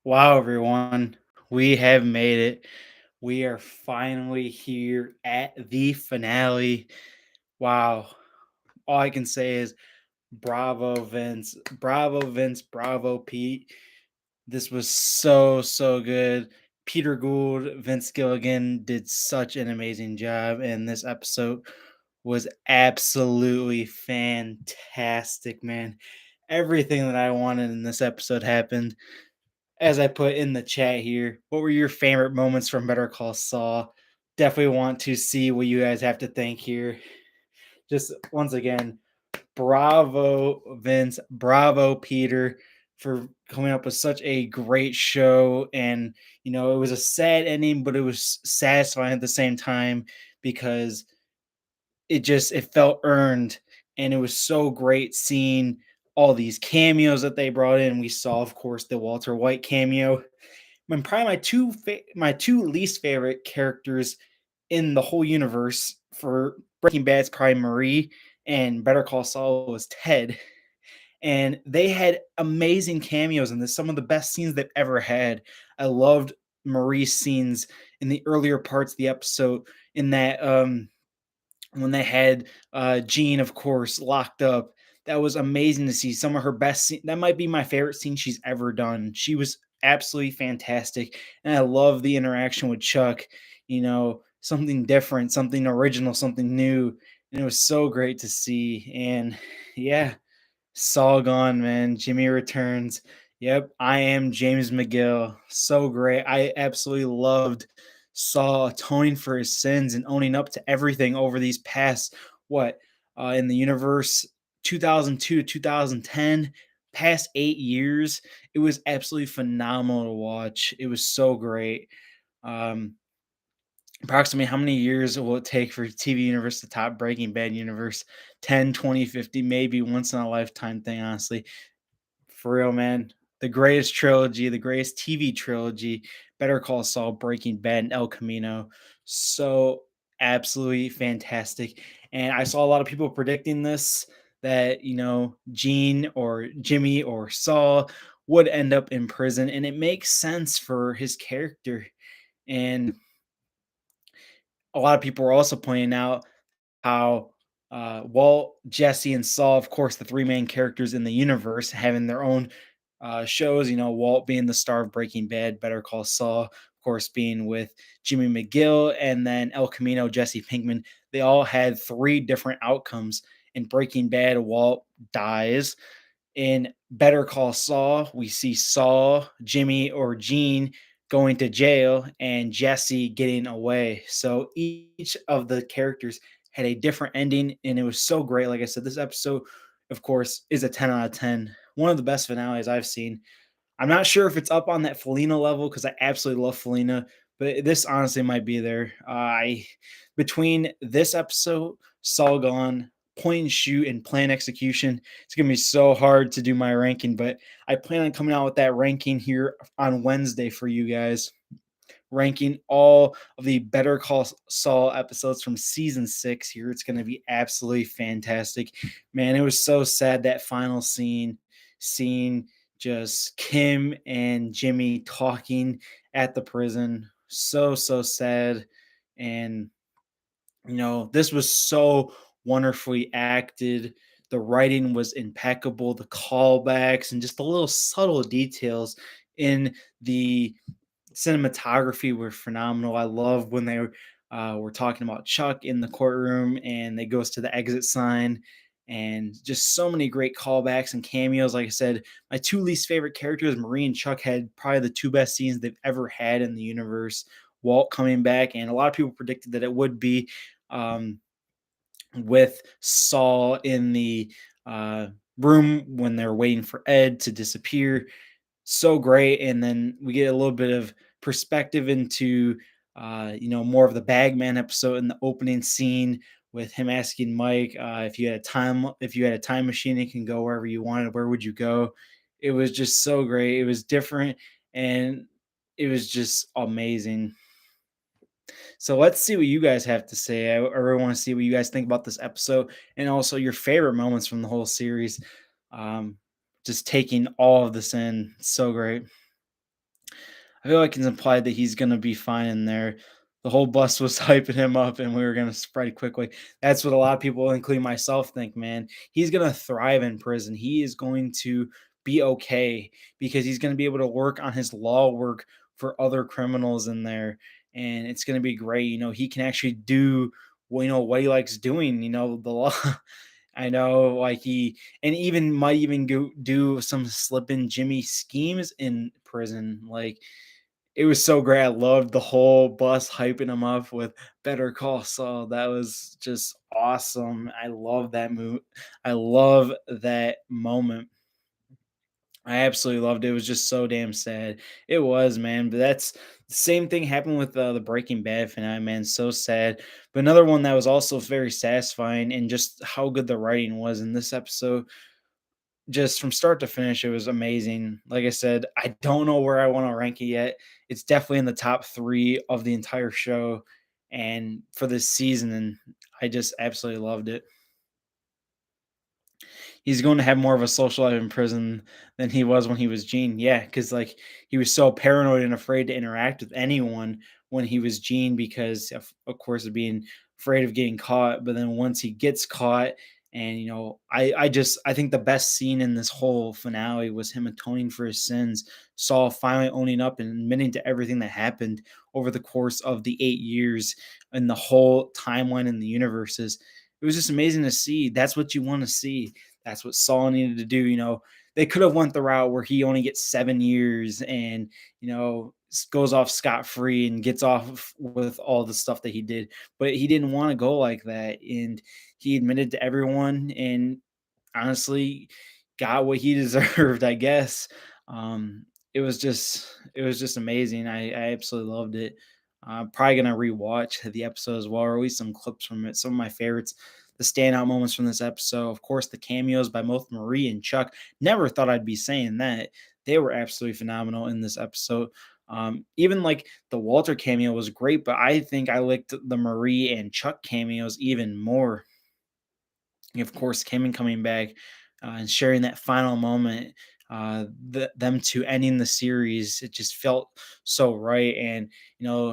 Wow, everyone. We have made it. We are finally here at the finale. Wow. All I can say is bravo, Vince. Bravo, Vince. Bravo, Pete. This was so good. Peter Gould, Vince Gilligan did such an amazing job, and this episode was absolutely fantastic, man. Everything that I wanted in this episode happened. As I put in the chat here, what were your favorite moments from Better Call Saul? Definitely want to see what you guys have to think here. Just once again, bravo, Vince, bravo, Peter, for coming up with such a great show. And, it was a sad ending, but it was satisfying at the same time because it felt earned. And it was so great seeing all these cameos that they brought in. We saw, of course, the Walter White cameo, probably my two least favorite characters in the whole universe for Breaking Bad is probably Marie, and Better Call Saul was Ted. And they had amazing cameos in this, some of the best scenes they've ever had. I loved Marie's scenes in the earlier parts of the episode, in that when they had Jean, of course, locked up. That was amazing to see. Some of her best scene. That might be my favorite scene she's ever done. She was absolutely fantastic, and I love the interaction with Chuck. Something different, something original, something new, and it was so great to see. And yeah, Saul gone, man. Jimmy returns. Yep, I am James McGill. So great. I absolutely loved Saul atoning for his sins and owning up to everything over these past, what, in the universe, 2002 to 2010, past 8 years. It was absolutely phenomenal to watch. It was so great. Um, Approximately how many years will it take for TV universe to top Breaking Bad universe? 10, 20, 50, maybe once in a lifetime thing, honestly. For real, man. The greatest trilogy, the greatest TV trilogy, Better Call Saul, Breaking Bad, and El Camino. So absolutely fantastic. And I saw a lot of people predicting this, that, Gene or Jimmy or Saul would end up in prison. And it makes sense for his character. And a lot of people are also pointing out how Walt, Jesse, and Saul, of course, the three main characters in the universe, having their own shows. Walt being the star of Breaking Bad, Better Call Saul, of course, being with Jimmy McGill, and then El Camino, Jesse Pinkman. They all had three different outcomes. In Breaking Bad, Walt dies. In Better Call Saul, we see Saul, Jimmy, or Gene going to jail and Jesse getting away. So each of the characters had a different ending, and it was so great. Like I said, this episode, of course, is a 10 out of 10. One of the best finales I've seen. I'm not sure if it's up on that Felina level because I absolutely love Felina, but this honestly might be there. I Between this episode, Saul Gone, Point and Shoot, and Plan Execution, it's gonna be so hard to do my ranking, but I plan on coming out with that ranking here on Wednesday for you guys, ranking all of the Better Call Saul episodes from season 6 here. It's going to be absolutely fantastic. Man, it was so sad that final scene just Kim and Jimmy talking at the prison. So sad. And this was so wonderfully acted. The writing was impeccable, the callbacks and just the little subtle details in the cinematography were phenomenal. I love when they were talking about Chuck in the courtroom and they goes to the exit sign, and just so many great callbacks and cameos. Like I said, my two least favorite characters, Marie and Chuck, had probably the two best scenes they've ever had in the universe. Walt coming back, and a lot of people predicted that it would be um, with Saul in the uh, room when they're waiting for Ed to disappear. So great. And then we get a little bit of perspective into more of the Bagman episode in the opening scene, with him asking Mike, if you had a time machine and can go wherever you wanted, where would you go? It was just so great. It was different, and it was just amazing. So let's see what you guys have to say. I really want to see what you guys think about this episode, and also your favorite moments from the whole series. Um, just taking all of this in, so great. I feel like it's implied that he's gonna be fine in there. The whole bus was hyping him up, and we were gonna spread quickly. That's what a lot of people, including myself, think. Man, he's gonna thrive in prison. He is going to be okay because he's gonna be able to work on his law work for other criminals in there, and it's gonna be great. He can actually do what he likes doing. The law. I know, like and even might even go do some slipping Jimmy schemes in prison. Like it was so great. I loved the whole bus hyping him up with Better Call Saul. That was just awesome. I love that move. I love that moment. I absolutely loved it. It was just so damn sad. It was, man. But that's the same thing happened with the Breaking Bad finale, man. So sad. But another one that was also very satisfying and just how good the writing was in this episode, just from start to finish, it was amazing. Like I said, I don't know where I want to rank it yet. It's definitely in the top three of the entire show and for this season. And I just absolutely loved it. He's going to have more of a social life in prison than he was when he was Gene. Yeah, because like he was so paranoid and afraid to interact with anyone when he was Gene because of course of being afraid of getting caught. But then once he gets caught, and I think the best scene in this whole finale was him atoning for his sins. Saul finally owning up and admitting to everything that happened over the course of the 8 years and the whole timeline in the universes. It was just amazing to see. That's what you want to see. That's what Saul needed to do. They could have went the route where he only gets 7 years and goes off scot free and gets off with all the stuff that he did, but he didn't want to go like that, and he admitted to everyone, and honestly got what he deserved, I guess. Um, it was just amazing. I absolutely loved it. I'm probably gonna rewatch the episode as well, or at least some clips from it. Some of my favorites, the standout moments from this episode, of course, the cameos by both Marie and Chuck. Never thought I'd be saying that. They were absolutely phenomenal in this episode. Even like the Walter cameo was great, but I think I liked the Marie and Chuck cameos even more. Of course, Kim coming back and sharing that final moment, them two ending the series, it just felt so right. And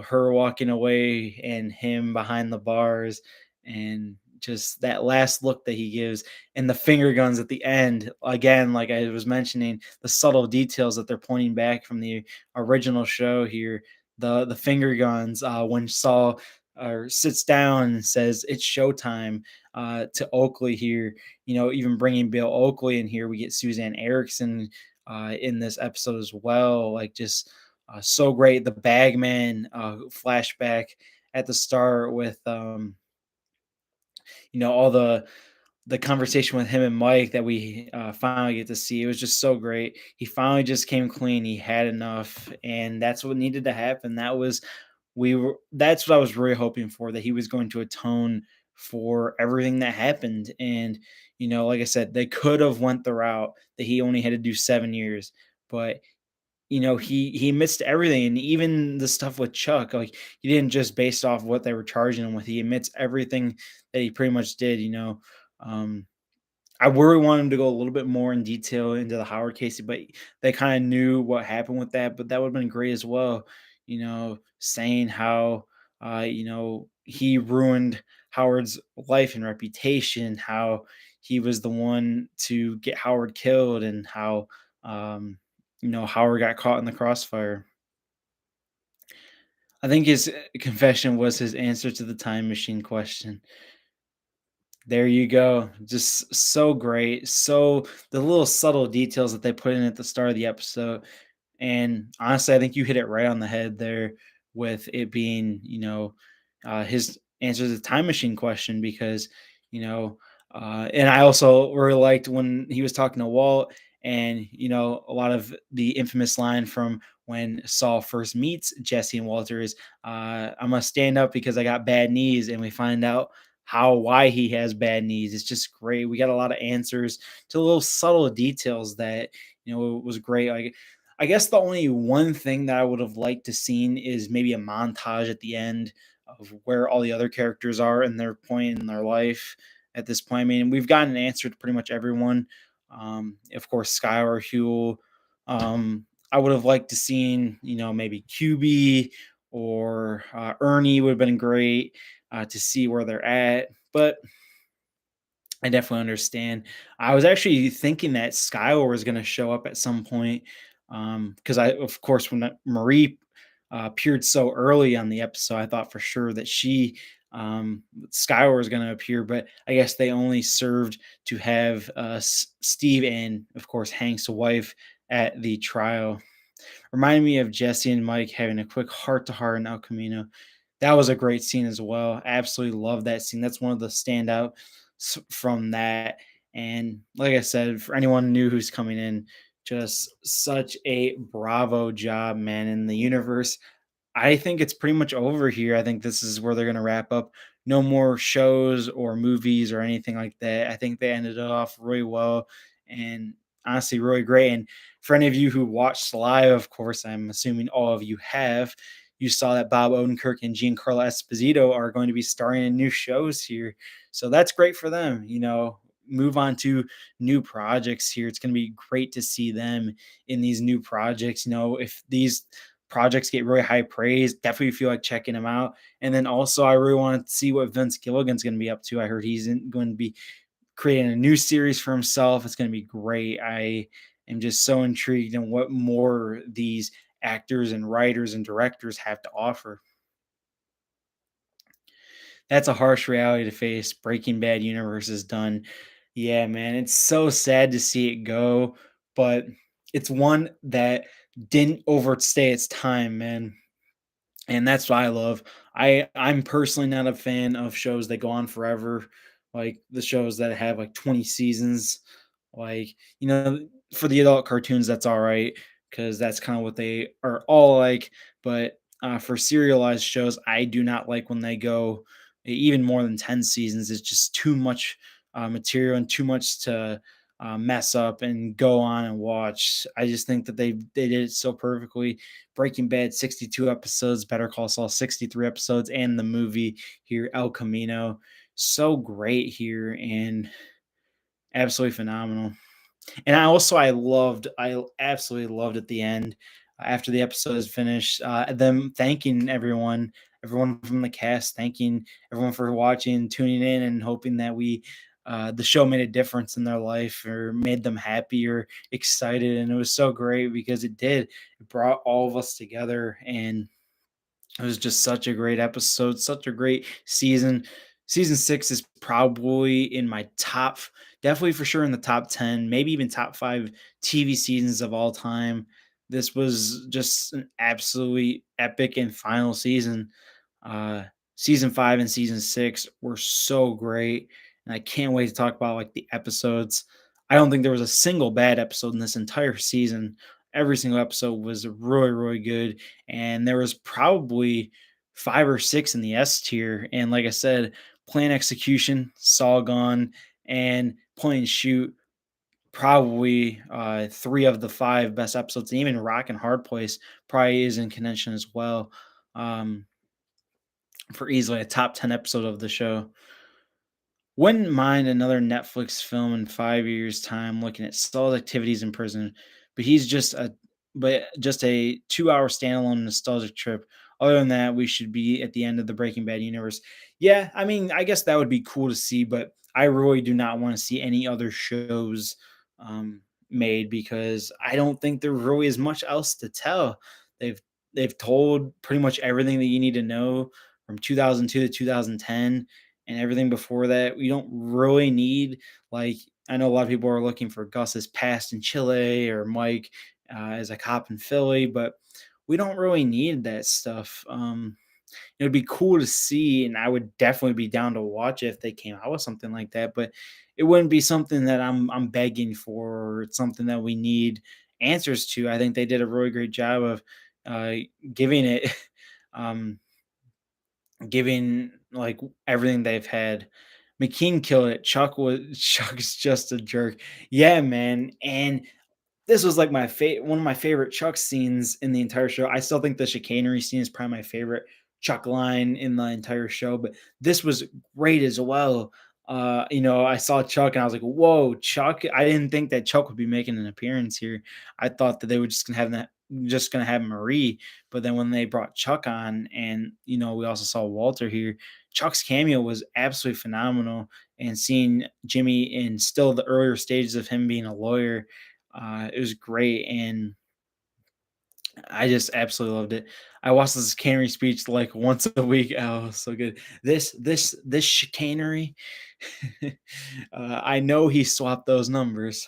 her walking away and him behind the bars, and just that last look that he gives, and the finger guns at the end. Again, like I was mentioning, the subtle details that they're pointing back from the original show here. The finger guns when Saul sits down and says it's showtime to Oakley here. Even bringing Bill Oakley in here, we get Suzanne Erickson in this episode as well. Like just so great. The Bagman flashback at the start with all the conversation with him and Mike that we finally get to see. It was just so great. He finally just came clean. He had enough, and that's what needed to happen. That's what I was really hoping for, that he was going to atone for everything that happened. And like I said, they could have went the route that he only had to do 7 years, but he admits to everything, and even the stuff with Chuck, like he didn't just based off what they were charging him with. He admits everything that he pretty much did. Um, I really want him to go a little bit more in detail into the Howard Casey, but they kind of knew what happened with that. But that would have been great as well. Saying how he ruined Howard's life and reputation, how he was the one to get Howard killed, and how Howard got caught in the crossfire. I think his confession was his answer to the time machine question. There you go. Just so great. So the little subtle details that they put in at the start of the episode. And honestly, I think you hit it right on the head there with it being, his answer to the time machine question because, and I also really liked when he was talking to Walt, and, a lot of the infamous line from when Saul first meets Jesse and Walter is, I'm going to stand up because I got bad knees. And we find out why he has bad knees. It's just great. We got a lot of answers to little subtle details that, was great. Like, I guess the only one thing that I would have liked to seen is maybe a montage at the end of where all the other characters are in their point in their life at this point. I mean, we've gotten an answer to pretty much everyone. Of course, Skylar, Huel, I would have liked to seen, maybe QB or Ernie would have been great to see where they're at. But I definitely understand. I was actually thinking that Skylar was going to show up at some point, because of course, when Marie appeared so early on the episode, I thought for sure that Skylar was going to appear, but I guess they only served to have Steve and, of course, Hank's wife at the trial. Reminded me of Jesse and Mike having a quick heart to heart in El Camino. That was a great scene as well. Absolutely love that scene. That's one of the standout from that. And like I said, for anyone new who's coming in, just such a bravo job, man. In the universe, I think it's pretty much over here. I think this is where they're going to wrap up. No more shows or movies or anything like that. I think they ended it off really well and honestly really great. And for any of you who watched live, of course, I'm assuming all of you have, you saw that Bob Odenkirk and Giancarlo Esposito are going to be starring in new shows here. So that's great for them. Move on to new projects here. It's going to be great to see them in these new projects. If these projects get really high praise, definitely feel like checking them out. And then also, I really want to see what Vince Gilligan's going to be up to. I heard going to be creating a new series for himself. It's going to be great. I am just so intrigued in what more these actors and writers and directors have to offer. That's a harsh reality to face. Breaking Bad universe is done. Yeah, man, it's so sad to see it go, but it's one that didn't overstay its time, man. And that's what I love. I'm personally not a fan of shows that go on forever, like the shows that have like 20 seasons. Like, for the adult cartoons, that's all right because that's kind of what they are all like. But for serialized shows, I do not like when they go even more than 10 seasons. It's just too much material and too much to mess up and go on and watch. I just think that they did it so perfectly. Breaking Bad 62 episodes, Better Call Saul 63 episodes, and the movie here El Camino. So great here and absolutely phenomenal. And I absolutely loved at the end after the episode is finished, them thanking everyone from the cast, thanking everyone for watching, tuning in, and hoping that the show made a difference in their life or made them happy or excited. And it was so great because it did. It brought all of us together and it was just such a great episode, such a great season. Season 6 is probably in my top, definitely for sure in the top 10, maybe even top 5 TV seasons of all time. This was just an absolutely epic and final season. Uh, Season 5 and season 6 were so great, and I can't wait to talk about like the episodes. I don't think there was a single bad episode in this entire season. Every single episode was really, really good, and there was probably 5 or 6 in the S tier. And like I said, Plan Execution, Saul Gone, and Point and Shoot probably 3 of the 5 best episodes, and even Rock and Hard Place probably is in contention as well. Um, for easily a top 10 episode of the show. Wouldn't mind another Netflix film in 5 years' time looking at Saul's activities in prison, but he's just a 2-hour standalone nostalgic trip. Other than that, we should be at the end of the Breaking Bad universe. Yeah, I mean, I guess that would be cool to see, but I really do not want to see any other shows made because I don't think there really is much else to tell. They've they've told pretty much everything that you need to know from 2002 to 2010 and everything before that. We don't really need like I know a lot of people are looking for Gus's past in Chile or Mike as a cop in Philly, but we don't really need that stuff. It would be cool to see, and I would definitely be down to watch it if they came out with something like that. But it wouldn't be something that I'm begging for, or it's something that we need answers to. I think they did a really great job of uh, giving it. Um, Giving like everything they've had. McKean killed it. Chuck's just a jerk. Yeah, man. And this was like one of my favorite Chuck scenes in the entire show. I still think the chicanery scene is probably my favorite Chuck line in the entire show, but this was great as well. I saw Chuck and I was like, "Whoa, Chuck!" I didn't think that Chuck would be making an appearance here. I thought that they were just gonna have that just gonna have Marie. But then when they brought Chuck on, and we also saw Walter here, Chuck's cameo was absolutely phenomenal. And seeing Jimmy in still the earlier stages of him being a lawyer, it was great. And I just absolutely loved it. I watched this cannery speech like once a week. Oh, so good. This chicanery. I know he swapped those numbers.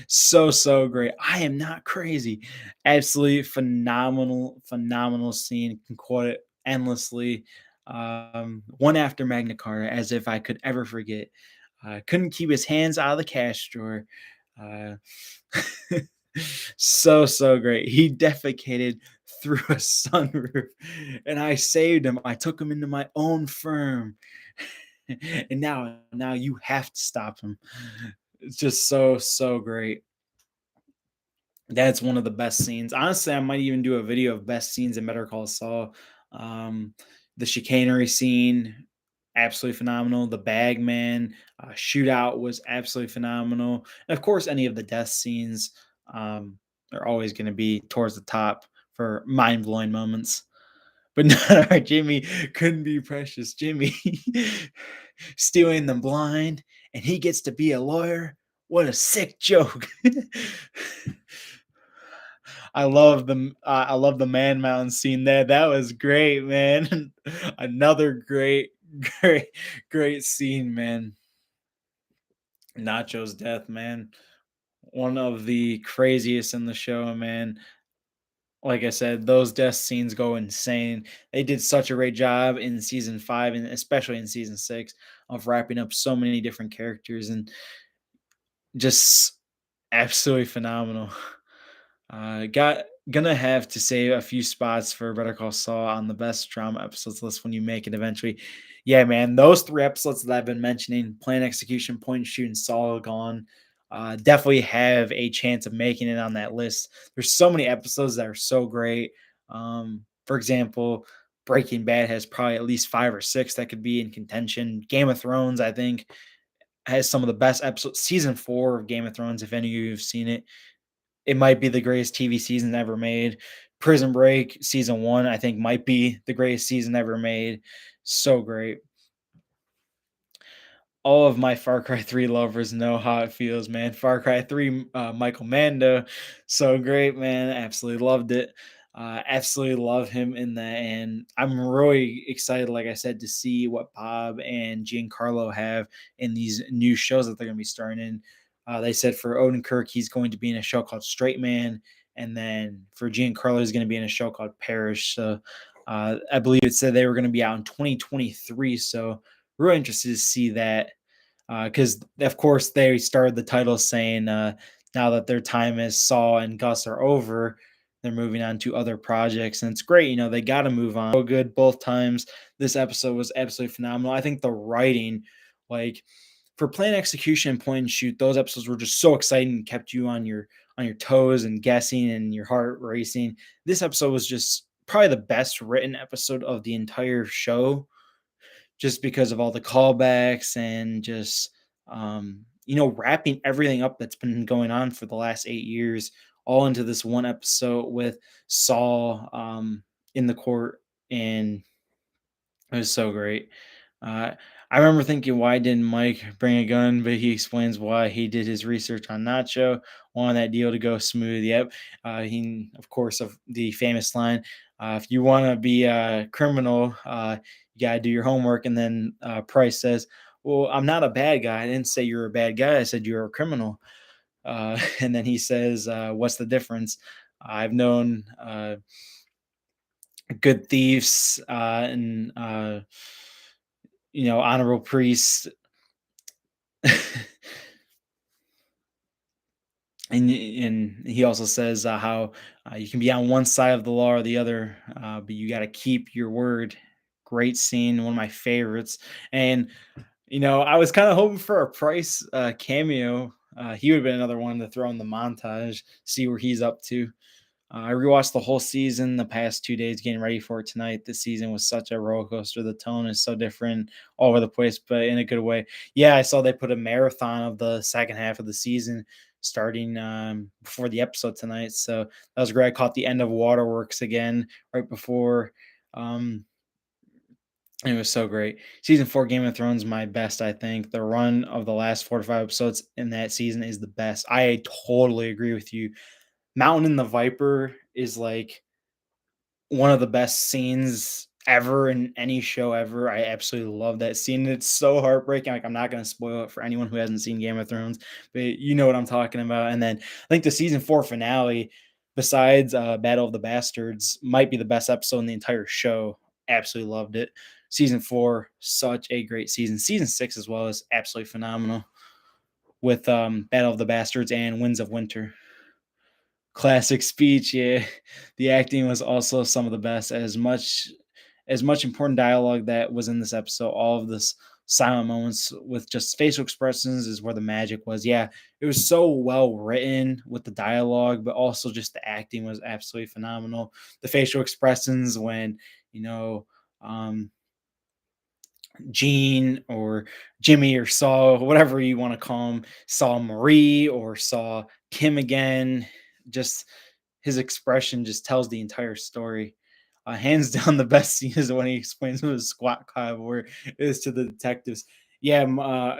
So great. I am not crazy. Absolutely phenomenal scene. Can quote it endlessly. One after Magna Carta, as if I could ever forget. Couldn't keep his hands out of the cash drawer. Uh, so great. He defecated through a sunroof, and I saved him. I took him into my own firm, and now you have to stop him. It's just so great. That's one of the best scenes. Honestly, I might even do a video of best scenes in Better Call Saul. Um, the chicanery scene, absolutely phenomenal. The Bagman shootout was absolutely phenomenal. And of course, any of the death scenes um, are always going to be towards the top for mind blowing moments. But no, our Jimmy couldn't be precious. Jimmy stealing them blind, and he gets to be a lawyer. What a sick joke! I love the Man Mountain scene there. That was great, man. Another great great scene, man. Nacho's death, man. One of the craziest in the show, man. Like I said, those death scenes go insane. They did such a great job in season 5 and especially in season 6 of wrapping up so many different characters and just absolutely phenomenal. Got gonna have to save a few spots for Better Call Saul on the best drama episodes list when you make it eventually. Yeah, man, those 3 episodes that I've been mentioning, Plan Execution, Point and Shoot, and Saul Gone, definitely have a chance of making it on that list. There's so many episodes that are so great. For example, Breaking Bad has probably at least 5 or 6 that could be in contention. Game of Thrones, I think, has some of the best episodes. Season 4 of Game of Thrones, if any of you have seen it, it might be the greatest TV season ever made. Prison Break season 1, I think, might be the greatest season ever made. So great. All of my Far Cry 3 lovers know how it feels, man. Far Cry 3, Michael Mando, so great, man. Absolutely loved it. Absolutely love him in that. And I'm really excited, like I said, to see what Bob and Giancarlo have in these new shows that they're going to be starring in. They said for Odenkirk, he's going to be in a show called Straight Man. And then for Giancarlo, he's going to be in a show called Parish. So I believe it said they were going to be out in 2023. So really interested to see that because of course they started the title saying now that their time as Saul and Gus are over, they're moving on to other projects, and it's great. They got to move on. So good both times. This episode was absolutely phenomenal. I think the writing, like for Plan Execution and Point and Shoot, those episodes were just so exciting and kept you on your toes and guessing and your heart racing. This episode was just probably the best written episode of the entire show just because of all the callbacks and just wrapping everything up that's been going on for the last 8 years all into this one episode with Saul in the court, and it was so great. Uh, I remember thinking, why didn't Mike bring a gun? But he explains why. He did his research on Nacho, wanted that deal to go smooth. Yep. He, of course, of the famous line, if you want to be a criminal, you got to do your homework. And then Price says, well, I'm not a bad guy. I didn't say you're a bad guy. I said you're a criminal. And then he says, what's the difference? I've known good thieves and honorable priests. And he also says how you can be on one side of the law or the other, but you got to keep your word. Great scene, one of my favorites. And I was kind of hoping for a Price cameo. He would have been another one to throw in the montage, see where he's up to. I rewatched the whole season the past 2 days, getting ready for it tonight. This season was such a roller coaster. The tone is so different all over the place, but in a good way. Yeah, I saw they put a marathon of the second half of the season starting before the episode tonight. So that was great. I caught the end of Waterworks again right before. Um, it was so great. Season 4 Game of Thrones, my best, I think. The run of the last 4 to 5 episodes in that season is the best. I totally agree with you. Mountain and the Viper is like one of the best scenes ever in any show ever. I absolutely love that scene. It's so heartbreaking. Like, I'm not going to spoil it for anyone who hasn't seen Game of Thrones, but you know what I'm talking about. And then I think the season 4 finale, besides Battle of the Bastards, might be the best episode in the entire show. Absolutely loved it. Season 4, such a great season. Season 6 as well is absolutely phenomenal with Battle of the Bastards and Winds of Winter. Classic speech, yeah. The acting was also some of the best. As much important dialogue that was in this episode, all of this silent moments with just facial expressions is where the magic was. Yeah, it was so well written with the dialogue, but also just the acting was absolutely phenomenal. The facial expressions when, you know, um Gene or Jimmy or Saul, whatever you want to call him, saw Marie or saw Kim again. Just his expression just tells the entire story. Hands down, the best scene is when he explains what a squat keyboard is to the detectives. Yeah,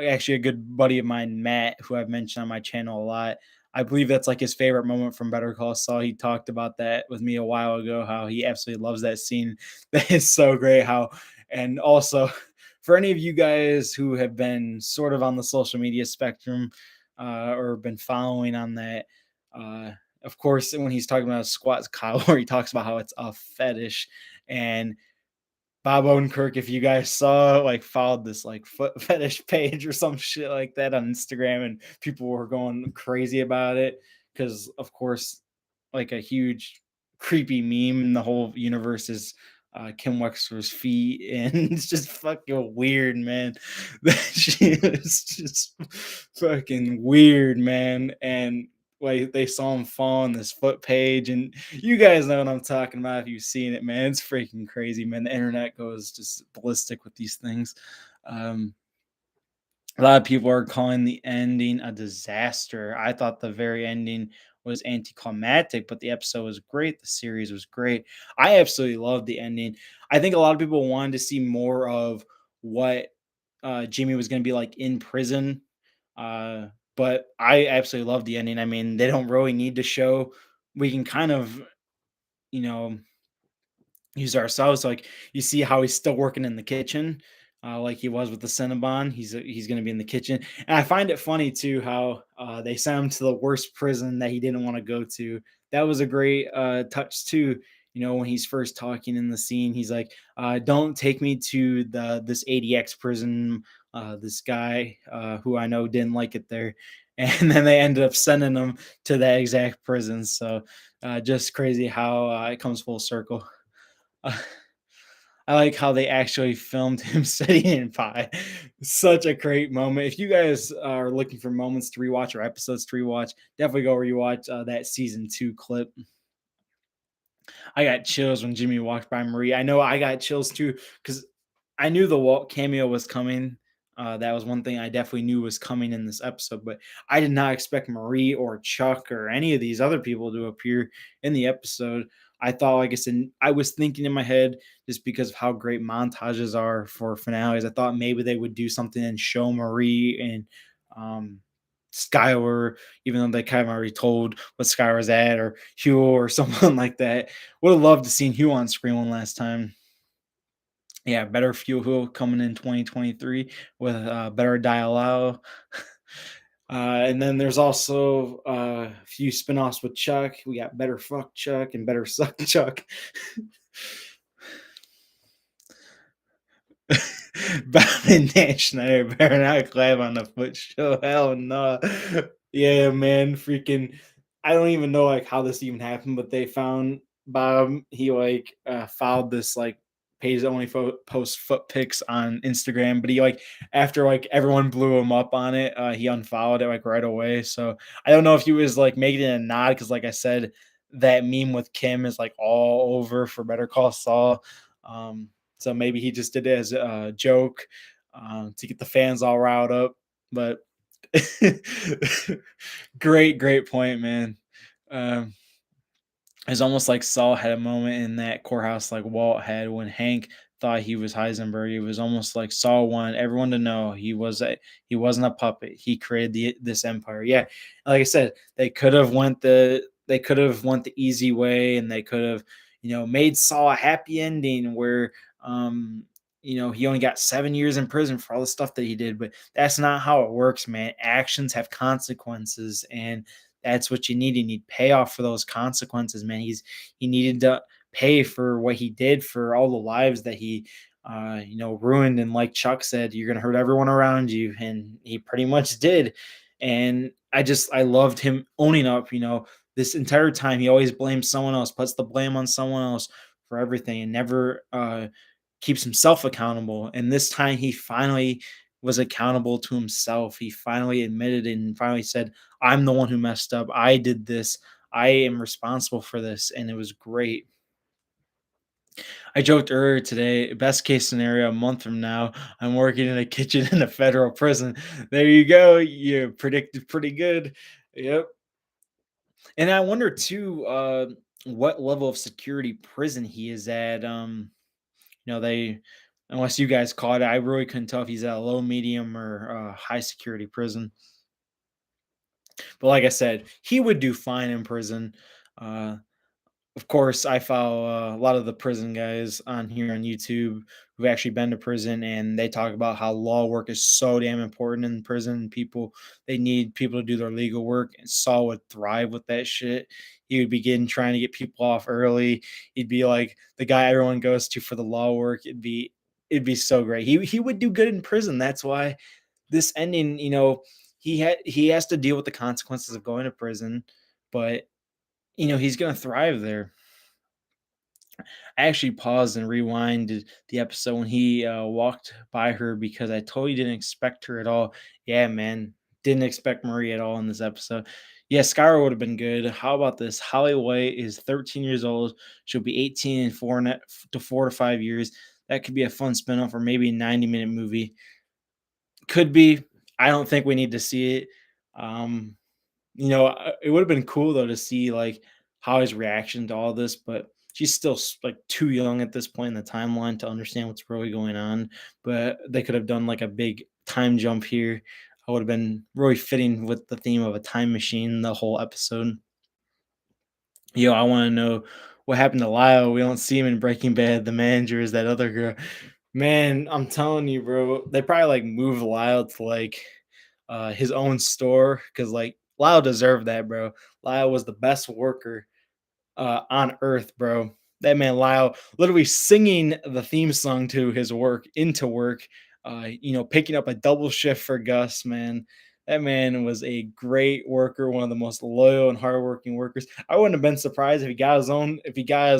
actually, a good buddy of mine, Matt, who I've mentioned on my channel a lot. I believe that's like his favorite moment from Better Call Saul. He talked about that with me a while ago, how he absolutely loves that scene. That is so great. And also, for any of you guys who have been sort of on the social media spectrum or been following on that, uh, of course, when he's talking about squats collar, he talks about how it's a fetish. And Bob Odenkirk, if you guys saw, like, followed this like foot fetish page or some shit like that on Instagram, and people were going crazy about it because, of course, like a huge creepy meme in the whole universe is Kim Wexler's feet, and it's just fucking weird, man. That shit is just fucking weird, man. And like they saw him fall on this foot page, and you guys know what I'm talking about if you've seen it, man. It's freaking crazy, man. The internet goes just ballistic with these things. Um, a lot of people are calling the ending a disaster. I thought the very ending was anticlimactic, but the episode was great. The series was great. I absolutely loved the ending. I think a lot of people wanted to see more of what Jimmy was going to be like in prison. Uh, but I absolutely love the ending. I mean, they don't really need to show. We can kind of, you know, use ourselves. Like, you see how he's still working in the kitchen, like he was with the Cinnabon. He's going to be in the kitchen, and I find it funny too how they sent him to the worst prison that he didn't want to go to. That was a great touch too. You know, when he's first talking in the scene, he's like, "Don't take me to the this ADX prison." This guy who I know didn't like it there, and then they ended up sending him to that exact prison. So just crazy how it comes full circle. Uh, I like how they actually filmed him sitting in pie. Such a great moment. If you guys are looking for moments to rewatch or episodes to rewatch, definitely go rewatch that season 2 clip. I got chills when Jimmy walked by Marie. I know I got chills too because I knew the Walt cameo was coming. That was one thing I definitely knew was coming in this episode, but I did not expect Marie or Chuck or any of these other people to appear in the episode. I thought, like I said, I was thinking in my head just because of how great montages are for finales. I thought maybe they would do something and show Marie and um, Skylar, even though they kind of already told what Skylar's at, or Hugh or someone like that. Would have loved to seen Hugh on screen one last time. Yeah, better Hugh coming in 2023 with better dialogue. And then there's also a few spinoffs with Chuck. We got Better Fuck Chuck and Better Suck Chuck. Batman Dan Schneider better not clap on the foot show. Hell no. Yeah, man. Freaking. I don't even know like how this even happened, but they found Bob. He like filed this like page that only posts foot pics on Instagram, but he like after like everyone blew him up on it, he unfollowed it like right away. So I don't know if he was like making it a nod because, like I said, that meme with Kim is like all over for Better Call Saul. So maybe he just did it as a joke to get the fans all riled up. But great point, man. Um, it's almost like Saul had a moment in that courthouse like Walt had when Hank thought he was Heisenberg. It was almost like Saul wanted everyone to know he wasn't a puppet. He created this empire. Yeah, like I said, they could have went the easy way, and they could have made Saul a happy ending where um he only got 7 years in prison for all the stuff that he did. But that's not how it works, man. Actions have consequences, and that's what you need. You need payoff for those consequences, man. He needed to pay for what he did, for all the lives that he ruined. And like Chuck said, you're gonna hurt everyone around you, and he pretty much did. And I loved him owning up. This entire time he always blames someone else, puts the blame on someone else for everything, and never keeps himself accountable. And this time he finally was accountable to himself. He finally admitted it and finally said, I'm the one who messed up. I did this. I am responsible for this. And it was great. I joked earlier today, best case scenario, a month from now, I'm working in a kitchen in a federal prison. There you go. You predicted pretty good. Yep. And I wonder too, what level of security prison he is at. They unless you guys caught it, I really couldn't tell if he's at a low, medium, or high security prison. But like I said, he would do fine in prison. Uh, of course, I follow a lot of the prison guys on here on YouTube who've actually been to prison, and they talk about how law work is so damn important in prison. They need people to do their legal work, and Saul would thrive with that shit. He would begin trying to get people off early. He'd be like the guy everyone goes to for the law work. It'd be so great. He would do good in prison. That's why this ending, he has to deal with the consequences of going to prison, but he's gonna thrive there. I actually paused and rewinded the episode when he walked by her because I totally didn't expect her at all. Yeah, man, didn't expect Marie at all in this episode. Yeah, Skylar would have been good. How about this? Holly White is 13 years old. She'll be 18 in 4 to 5 years. That could be a fun spinoff or maybe a 90-minute movie. Could be. I don't think we need to see it. Um, it would have been cool though to see like how his reaction to all this, but she's still like too young at this point in the timeline to understand what's really going on. But they could have done like a big time jump here. I would have been really fitting with the theme of a time machine the whole episode. I want to know what happened to Lyle. We don't see him in Breaking Bad. The manager is that other girl. Man, I'm telling you, bro. They probably like moved Lyle to like his own store because like Lyle deserved that, bro. Lyle was the best worker on earth, bro. That man Lyle literally singing the theme song to his work into work, picking up a double shift for Gus, man. That man was a great worker, one of the most loyal and hardworking workers. I wouldn't have been surprised if he got his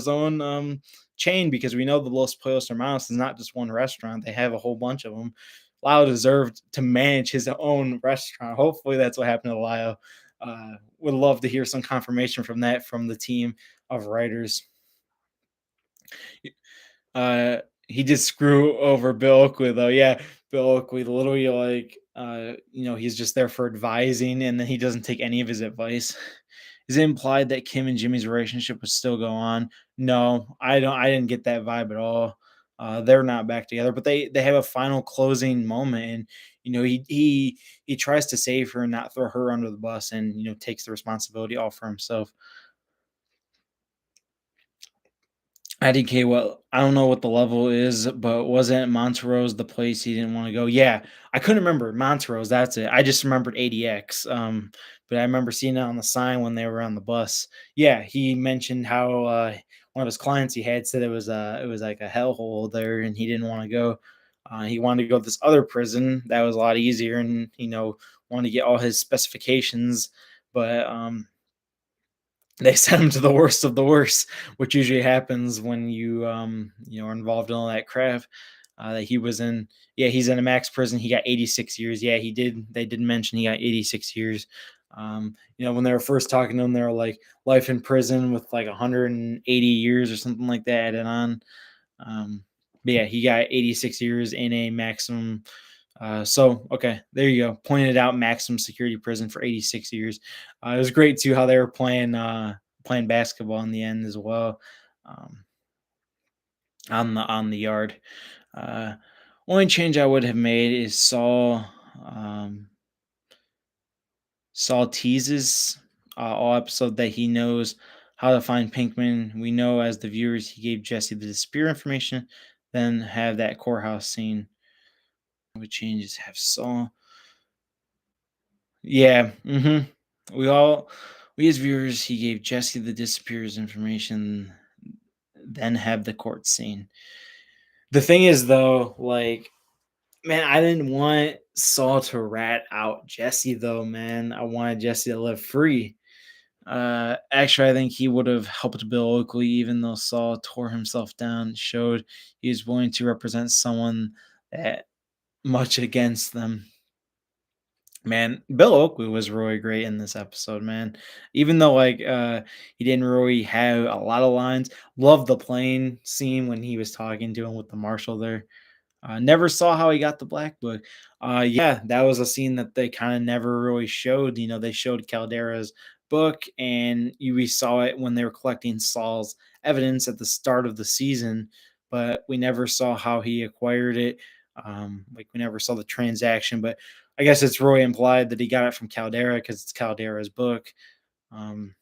own chain because we know the Los Pollos Hermanos is not just one restaurant; they have a whole bunch of them. Lyle deserved to manage his own restaurant. Hopefully, that's what happened to Lyle. Would love to hear some confirmation from that from the team of writers. Uh, he did screw over Bill Oakley though. Yeah, Bill Oakley literally like he's just there for advising, and then he doesn't take any of his advice. Is it implied that Kim and Jimmy's relationship would still go on? No, I don't. I didn't get that vibe at all. They're not back together, but they have a final closing moment, and he tries to save her and not throw her under the bus, and takes the responsibility all for himself. IDK, well, I don't know what the level is, but wasn't Montrose the place he didn't want to go? Yeah, I couldn't remember Montrose. That's it. I just remembered ADX. But I remember seeing it on the sign when they were on the bus. Yeah, he mentioned how one of his clients he had said it was like a hellhole there, and he didn't want to go. He wanted to go to this other prison that was a lot easier, and wanted to get all his specifications, but they sent him to the worst of the worst, which usually happens when are involved in all that crap that he was in. Yeah, he's in a max prison. He got 86 years. Yeah, he did. They did mention he got 86 years. When they were first talking to him, they were like life in prison with like 180 years or something like that added on. Um, but yeah, he got 86 years in a maximum. So okay, there you go. Pointed out maximum security prison for 86 years. It was great too how they were playing basketball in the end as well, um, on the yard. Uh, Only change I would have made is Um, Saul teases all episode that he knows how to find Pinkman. We know as the viewers he gave Jesse the spear information, then have that courthouse scene. What changes have Saul? Yeah. We as viewers, he gave Jesse the disappears information, then have the court scene. The thing is though, like, man, I didn't want Saul to rat out Jesse though, man. I wanted Jesse to live free. Actually, I think he would have helped Bill Oakley, even though Saul tore himself down, showed he was willing to represent someone that much against them. Man, Bill Oakley was really great in this episode, man. Even though he didn't really have a lot of lines. Love the plane scene when he was talking to him with the marshal there. Never saw how he got the black book. Yeah, that was a scene that they kind of never really showed. They showed Caldera's book, and we saw it when they were collecting Saul's evidence at the start of the season, but we never saw how he acquired it. Like we never saw the transaction, but I guess it's really implied that he got it from Caldera because it's Caldera's book. Um,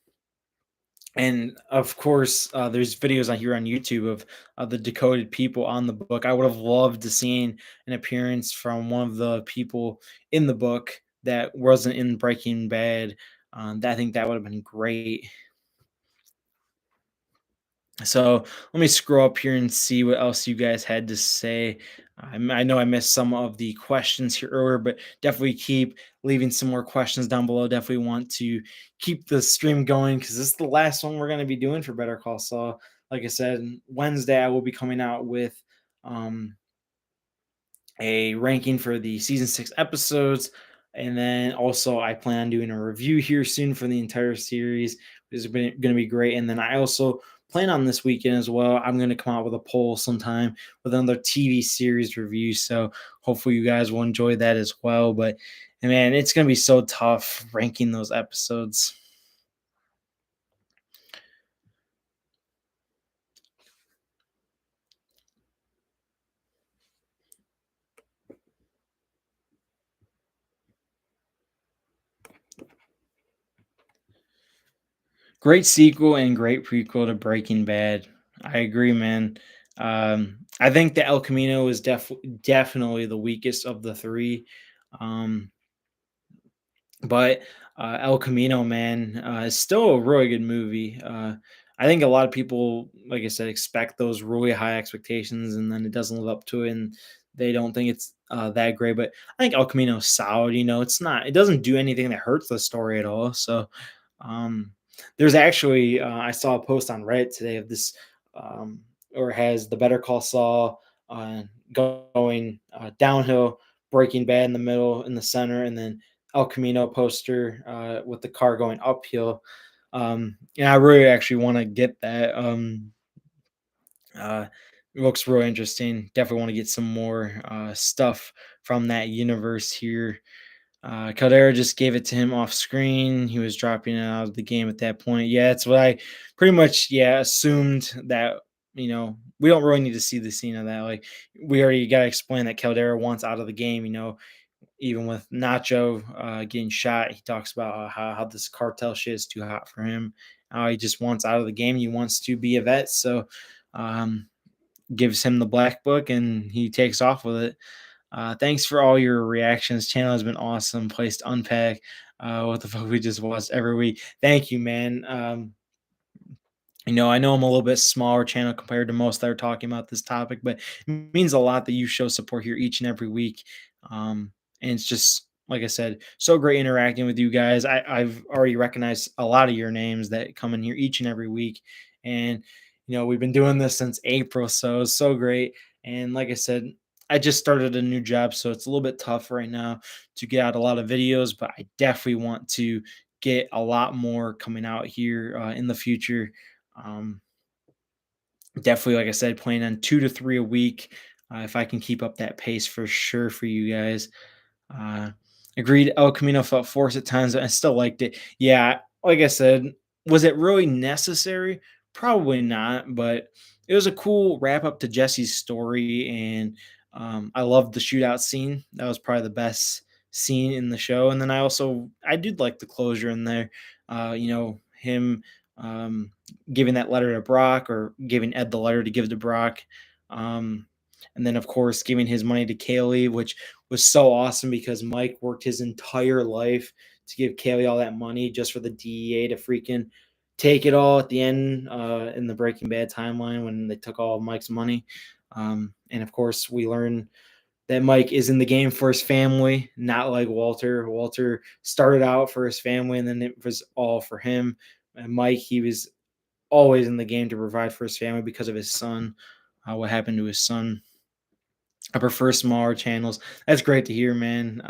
and of course, there's videos on here on YouTube of the decoded people on the book. I would have loved to seen an appearance from one of the people in the book that wasn't in Breaking Bad. I think that would have been great. So let me scroll up here and see what else you guys had to say. I know I missed some of the questions here earlier, but definitely keep leaving some more questions down below. Definitely want to keep the stream going because this is the last one we're going to be doing for Better Call Saul. Like I said, Wednesday I will be coming out with um, a ranking for the season 6 episodes. And then also, I plan on doing a review here soon for the entire series, which is going to be great. And then I also plan on this weekend as well. I'm going to come out with a poll sometime with another TV series review. So hopefully, you guys will enjoy that as well. But man, it's going to be so tough ranking those episodes. Great sequel and great prequel to Breaking Bad. I agree, man. I think the El Camino is definitely the weakest of the three. Um, but El Camino, man, is still a really good movie. I think a lot of people, like I said, expect those really high expectations, and then it doesn't live up to it, and they don't think it's that great. But I think El Camino is solid. It's not. It doesn't do anything that hurts the story at all. So, um, there's actually I saw a post on Reddit today of this, or has the Better Call Saul uh, going downhill, Breaking Bad in the middle, in the center, and then El Camino poster with the car going uphill. And I really actually want to get that. Uh, it looks really interesting. Definitely want to get some more stuff from that universe here. Caldera just gave it to him off screen. He was dropping it out of the game at that point. Yeah, it's what I pretty much assumed that we don't really need to see the scene of that. Like we already got to explain that Caldera wants out of the game. Even with Nacho getting shot, he talks about how this cartel shit is too hot for him. How he just wants out of the game. He wants to be a vet. So um, gives him the black book and he takes off with it. Thanks for all your reactions. Channel has been awesome. Place to unpack what the fuck we just watched every week. Thank you, man. I know I'm a little bit smaller channel compared to most that are talking about this topic, but it means a lot that you show support here each and every week. Um, and it's just like I said, so great interacting with you guys. I've already recognized a lot of your names that come in here each and every week, and we've been doing this since April, so it's so great. And like I said, I just started a new job, so it's a little bit tough right now to get out a lot of videos, but I definitely want to get a lot more coming out here in the future. Um, Definitely, like I said, planning on 2 to 3 a week. If I can keep up that pace for sure for you guys. Uh, Agreed. El Camino felt forced at times, but I still liked it. Yeah, like I said, was it really necessary? Probably not, but it was a cool wrap up to Jesse's story, and I loved the shootout scene. That was probably the best scene in the show. And then I did like the closure in there. Him um, giving that letter to Brock, or giving Ed the letter to give to Brock. Um, and then, of course, giving his money to Kaylee, which was so awesome because Mike worked his entire life to give Kaylee all that money just for the DEA to freaking take it all at the end in the Breaking Bad timeline when they took all of Mike's money. And of course, we learn that Mike is in the game for his family, not like Walter. Walter started out for his family, and then it was all for him. And Mike, he was always in the game to provide for his family because of his son. What happened to his son? I prefer smaller channels. That's great to hear, man.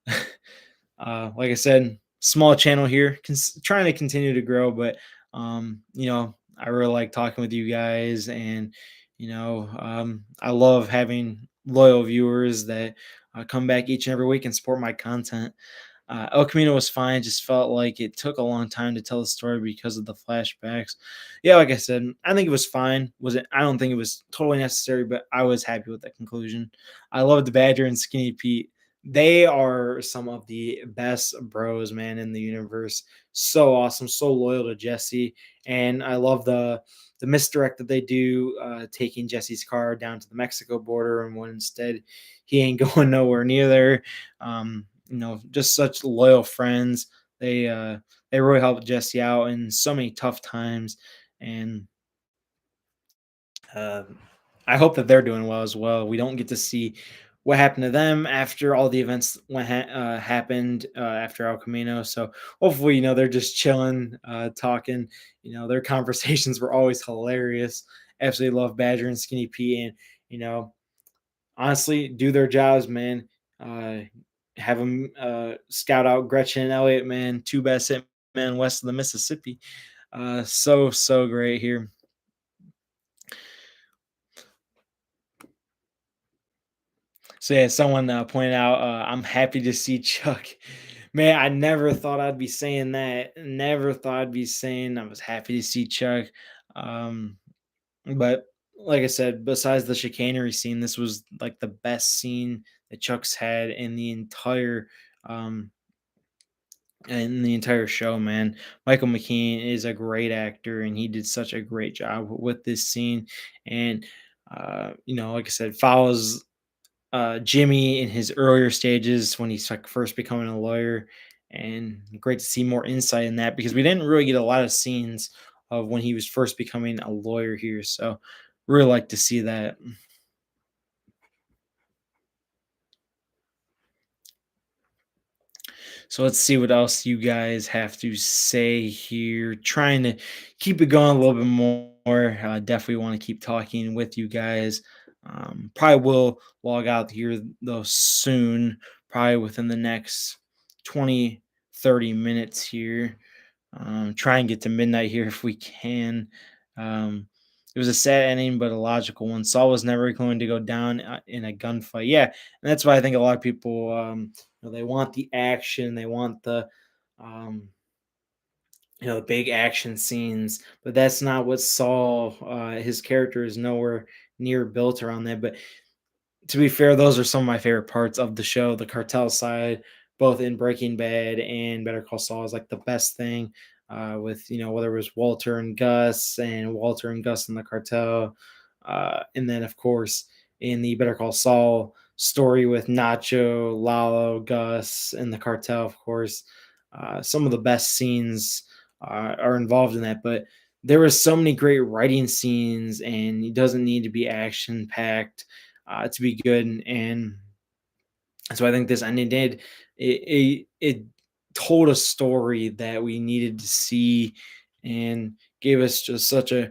Like I said, small channel here, trying to continue to grow, but I really like talking with you guys, and I love having loyal viewers that come back each and every week and support my content. El Camino was fine. Just felt like it took a long time to tell the story because of the flashbacks. Yeah, like I said, I think it was fine. Was it? I don't think it was totally necessary, but I was happy with the conclusion. I love the Badger and Skinny Pete. They are some of the best bros, man, in the universe. So awesome, so loyal to Jesse, and I love the misdirect that they do, taking Jesse's car down to the Mexico border, and when instead he ain't going nowhere near there. Just such loyal friends. They really helped Jesse out in so many tough times, and um, I hope that they're doing well as well. We don't get to see what happened to them after all the events happened after El Camino. So hopefully, they're just chilling, talking. Their conversations were always hilarious. Absolutely love Badger and Skinny P, and you know, honestly, do their jobs, man. Uh, have them scout out Gretchen and Elliot, man. Two best hit men west of the Mississippi. So great here. So yeah, someone pointed out, I'm happy to see Chuck. Man, I never thought I'd be saying that. Never thought I'd be saying I was happy to see Chuck. Um, but like I said, besides the chicanery scene, this was like the best scene that Chuck's had um in the entire show, man. Michael McKean is a great actor, and he did such a great job with this scene. And like I said, follows Jimmy in his earlier stages when he's like first becoming a lawyer, and great to see more insight in that because we didn't really get a lot of scenes of when he was first becoming a lawyer here. So really like to see that. So let's see what else you guys have to say here. Trying to keep it going a little bit more. Definitely want to keep talking with you guys. Probably will log out here though soon, probably within the next 20-30 minutes here. Try and get to midnight here if we can. Um, it was a sad ending, but a logical one. Saul was never going to go down in a gunfight. Yeah, and that's why I think a lot of people, they want the action, they want um, the big action scenes, but that's not what Saul. His character is nowhere near built around that. But to be fair, those are some of my favorite parts of the show. The cartel side, both in Breaking Bad and Better Call Saul, is like the best thing. With whether it was Walter and Gus in the cartel, and then of course in the Better Call Saul story with Nacho, Lalo, Gus, and the cartel, of course, some of the best scenes are involved in that. But there were so many great writing scenes, and it doesn't need to be action packed to be good. And so I think this ending did it told a story that we needed to see, and gave us just such a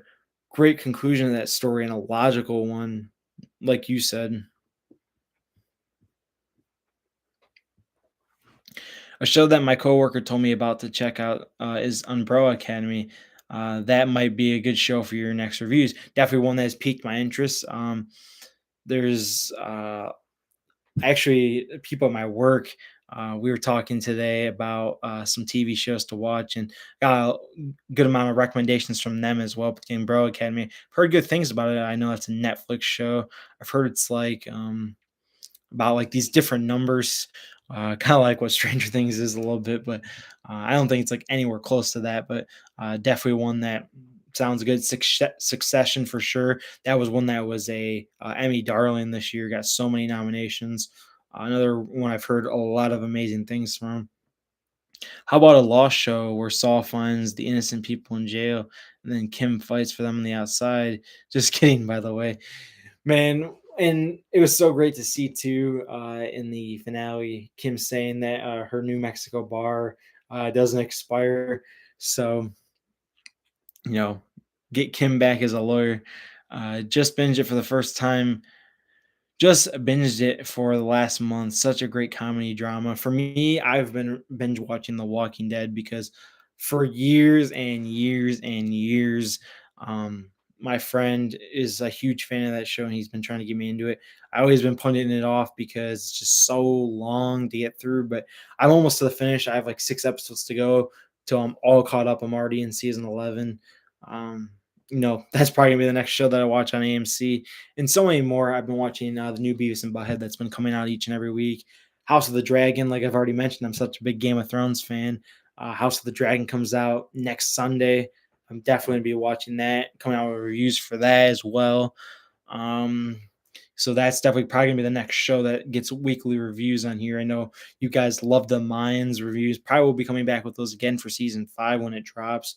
great conclusion of that story, and a logical one, like you said. A show that my coworker told me about to check out is Umbrella Academy. That might be a good show for your next reviews. Definitely one that has piqued my interest. There's actually people at my work. We were talking today about some TV shows to watch, and got a good amount of recommendations from them as well. The Umbrella Academy. Heard good things about it. I know it's a Netflix show. I've heard it's like about like these different numbers, kind of like what Stranger Things is a little bit, but I don't think it's like anywhere close to that. But definitely one that sounds good. Succession for sure. That was one that was a Emmy darling this year. Got so many nominations. Another one I've heard a lot of amazing things from. How about a Lost show where Saul finds the innocent people in jail and then Kim fights for them on the outside? Just kidding, by the way. Man, and it was so great to see too in the finale, Kim saying that her New Mexico bar doesn't expire. So, you know, get Kim back as a lawyer. Just binge it for the first time, just binged it for the last month. Such a great comedy drama. For me, I've been binge watching The Walking Dead because for years and years and years, my friend is a huge fan of that show and he's been trying to get me into it. I always been putting it off because it's just so long to get through, but I'm almost to the finish. I have like 6 episodes to go till I'm all caught up. I'm already in season 11. Um, that's probably gonna be the next show that I watch on AMC and so many more. I've been watching the new Beavis and Butthead that's been coming out each and every week. House of the Dragon, like I've already mentioned, I'm such a big Game of Thrones fan. House of the Dragon comes out next Sunday. I'm definitely gonna be watching that. Coming out with reviews for that as well. Um, so that's definitely probably gonna be the next show that gets weekly reviews on here. I know you guys love the Mayans reviews. Probably will be coming back with those again for season 5 when it drops.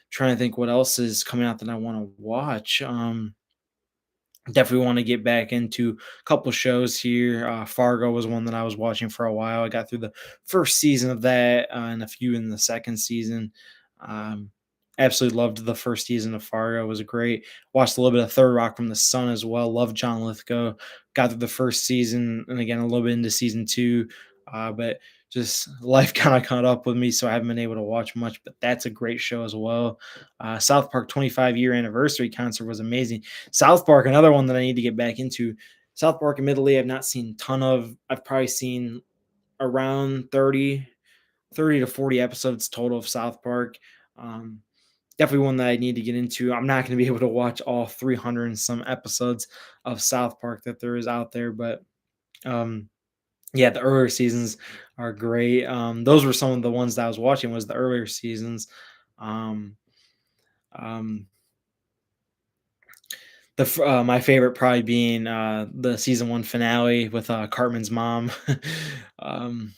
Trying to think what else is coming out that I want to watch. Definitely want to get back into a couple shows here. Fargo was one that I was watching for a while. I got through the first season of that and a few in the second season. Um, Absolutely loved the first season of Fargo. It was great. Watched a little bit of Third Rock from the Sun as well. Loved John Lithgow. Got through the first season and again a little bit into season 2. But just life kind of caught up with me, so I haven't been able to watch much. But that's a great show as well. South Park 25-year anniversary concert was amazing. South Park, another one that I need to get back into. South Park, admittedly, I've not seen a ton of. I've probably seen around 30 to 40 episodes total of South Park. Um, Definitely one that I need to get into. I'm not going to be able to watch all 300 and some episodes of South Park that there is out there, but um, yeah, the earlier seasons are great. Those were some of the ones that I was watching was the earlier seasons. Um, um, my favorite probably being the season 1 finale with Cartman's mom. um,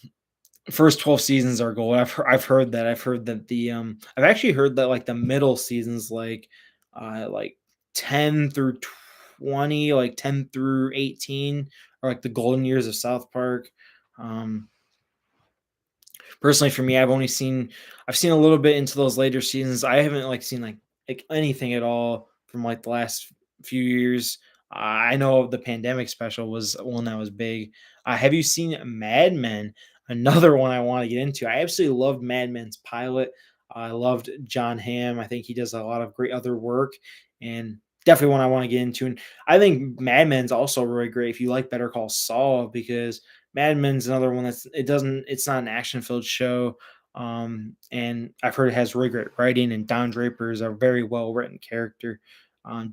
First 12 seasons are gold. I've heard that. I've actually heard that like the middle seasons like 10 through 20, like 10 through 18 are like the golden years of South Park. Um Personally for me, I've seen a little bit into those later seasons. I haven't like seen like anything at all from like the last few years. I know the pandemic special was one that was big. Have you seen Mad Men? Another one I want to get into. I absolutely loved Mad Men's pilot. I loved John Hamm. I think he does a lot of great other work and definitely one I want to get into. And I think Mad Men's also really great if you like Better Call Saul because Mad Men's another one it's not an action filled show. And I've heard it has really great writing, and Don Draper is a very well written character.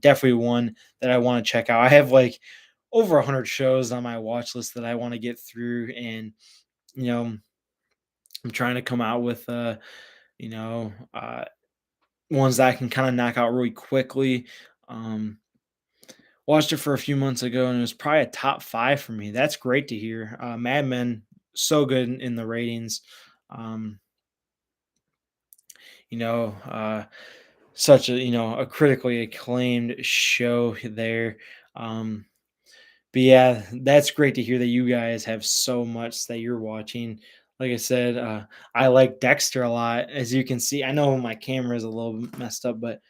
Definitely one that I want to check out. I have like over 100 shows on my watch list that I want to get through, and you know, I'm trying to come out with you know, ones that I can kind of knock out really quickly. Um, Watched it for a few months ago, and it was probably a top 5 for me. That's great to hear. Mad Men, so good in the ratings. Um, you know, such a critically acclaimed show there. Um, but yeah, that's great to hear that you guys have so much that you're watching. Like I said, I like Dexter a lot. As you can see, I know my camera is a little messed up, but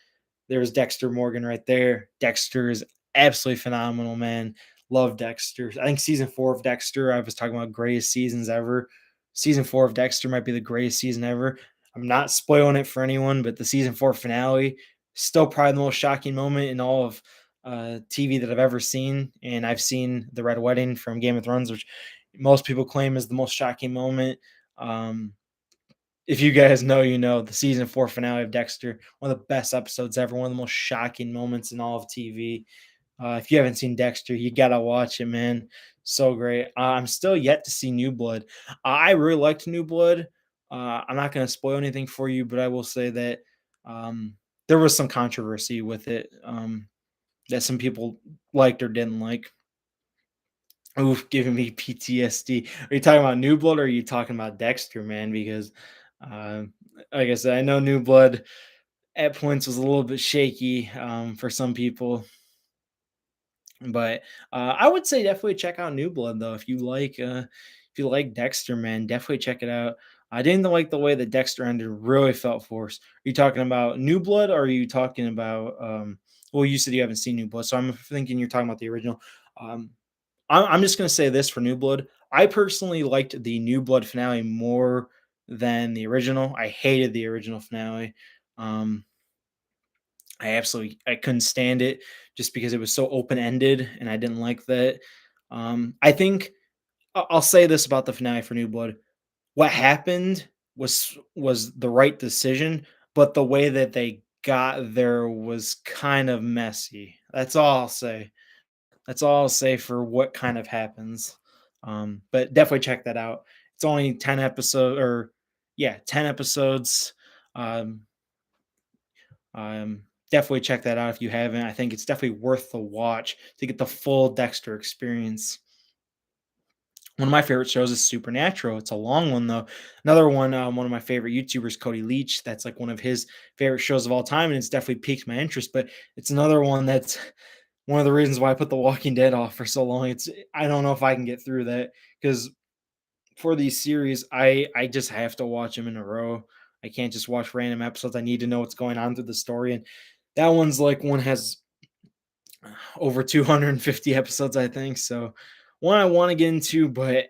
there's Dexter Morgan right there. Dexter is absolutely phenomenal, man. Love Dexter. I think season 4 of Dexter, I was talking about greatest seasons ever. season 4 of Dexter might be the greatest season ever. I'm not spoiling it for anyone, but the season 4 finale, still probably the most shocking moment in all of TV that I've ever seen. And I've seen the Red Wedding from Game of Thrones, which most people claim is the most shocking moment. Um, if you guys know, you know the season 4 finale of Dexter, one of the best episodes ever, one of the most shocking moments in all of TV. If you haven't seen Dexter, you gotta watch it, man. So great. I'm still yet to see New Blood. I really liked New Blood. I'm not gonna spoil anything for you, but I will say that um, there was some controversy with it that some people liked or didn't like. Oof, giving me PTSD. Are you talking about New Blood or are you talking about Dexter, man? Because, uh, like I said, I know New Blood at points was a little bit shaky for some people, but I would say definitely check out New Blood though if you like Dexter, man, definitely check it out. I didn't like the way that Dexter ended. Really felt forced. Are you talking about New Blood or are you talking about? Well, you said you haven't seen New Blood, so I'm thinking you're talking about the original. Um, I'm just gonna say this for New Blood. I personally liked the New Blood finale more than the original. I hated the original finale. Um, I couldn't stand it just because it was so open ended, and I didn't like that. I think I'll say this about the finale for New Blood: what happened was the right decision, but the way that they got there was kind of messy. That's all I'll say. That's all I'll say for what kind of happens. But definitely check that out. It's only 10 episodes or yeah, 10 episodes. Um, Definitely check that out if you haven't. I think it's definitely worth the watch to get the full Dexter experience. One of my favorite shows is Supernatural. It's a long one though. Another one, one of my favorite YouTubers, Cody Leach. That's like one of his favorite shows of all time, and it's definitely piqued my interest. But it's another one that's one of the reasons why I put The Walking Dead off for so long. It's I don't know if I can get through that because for these series, I just have to watch them in a row. I can't just watch random episodes. I need to know what's going on through the story, and that one's like one has over 250 episodes, I think. So one I want to get into, but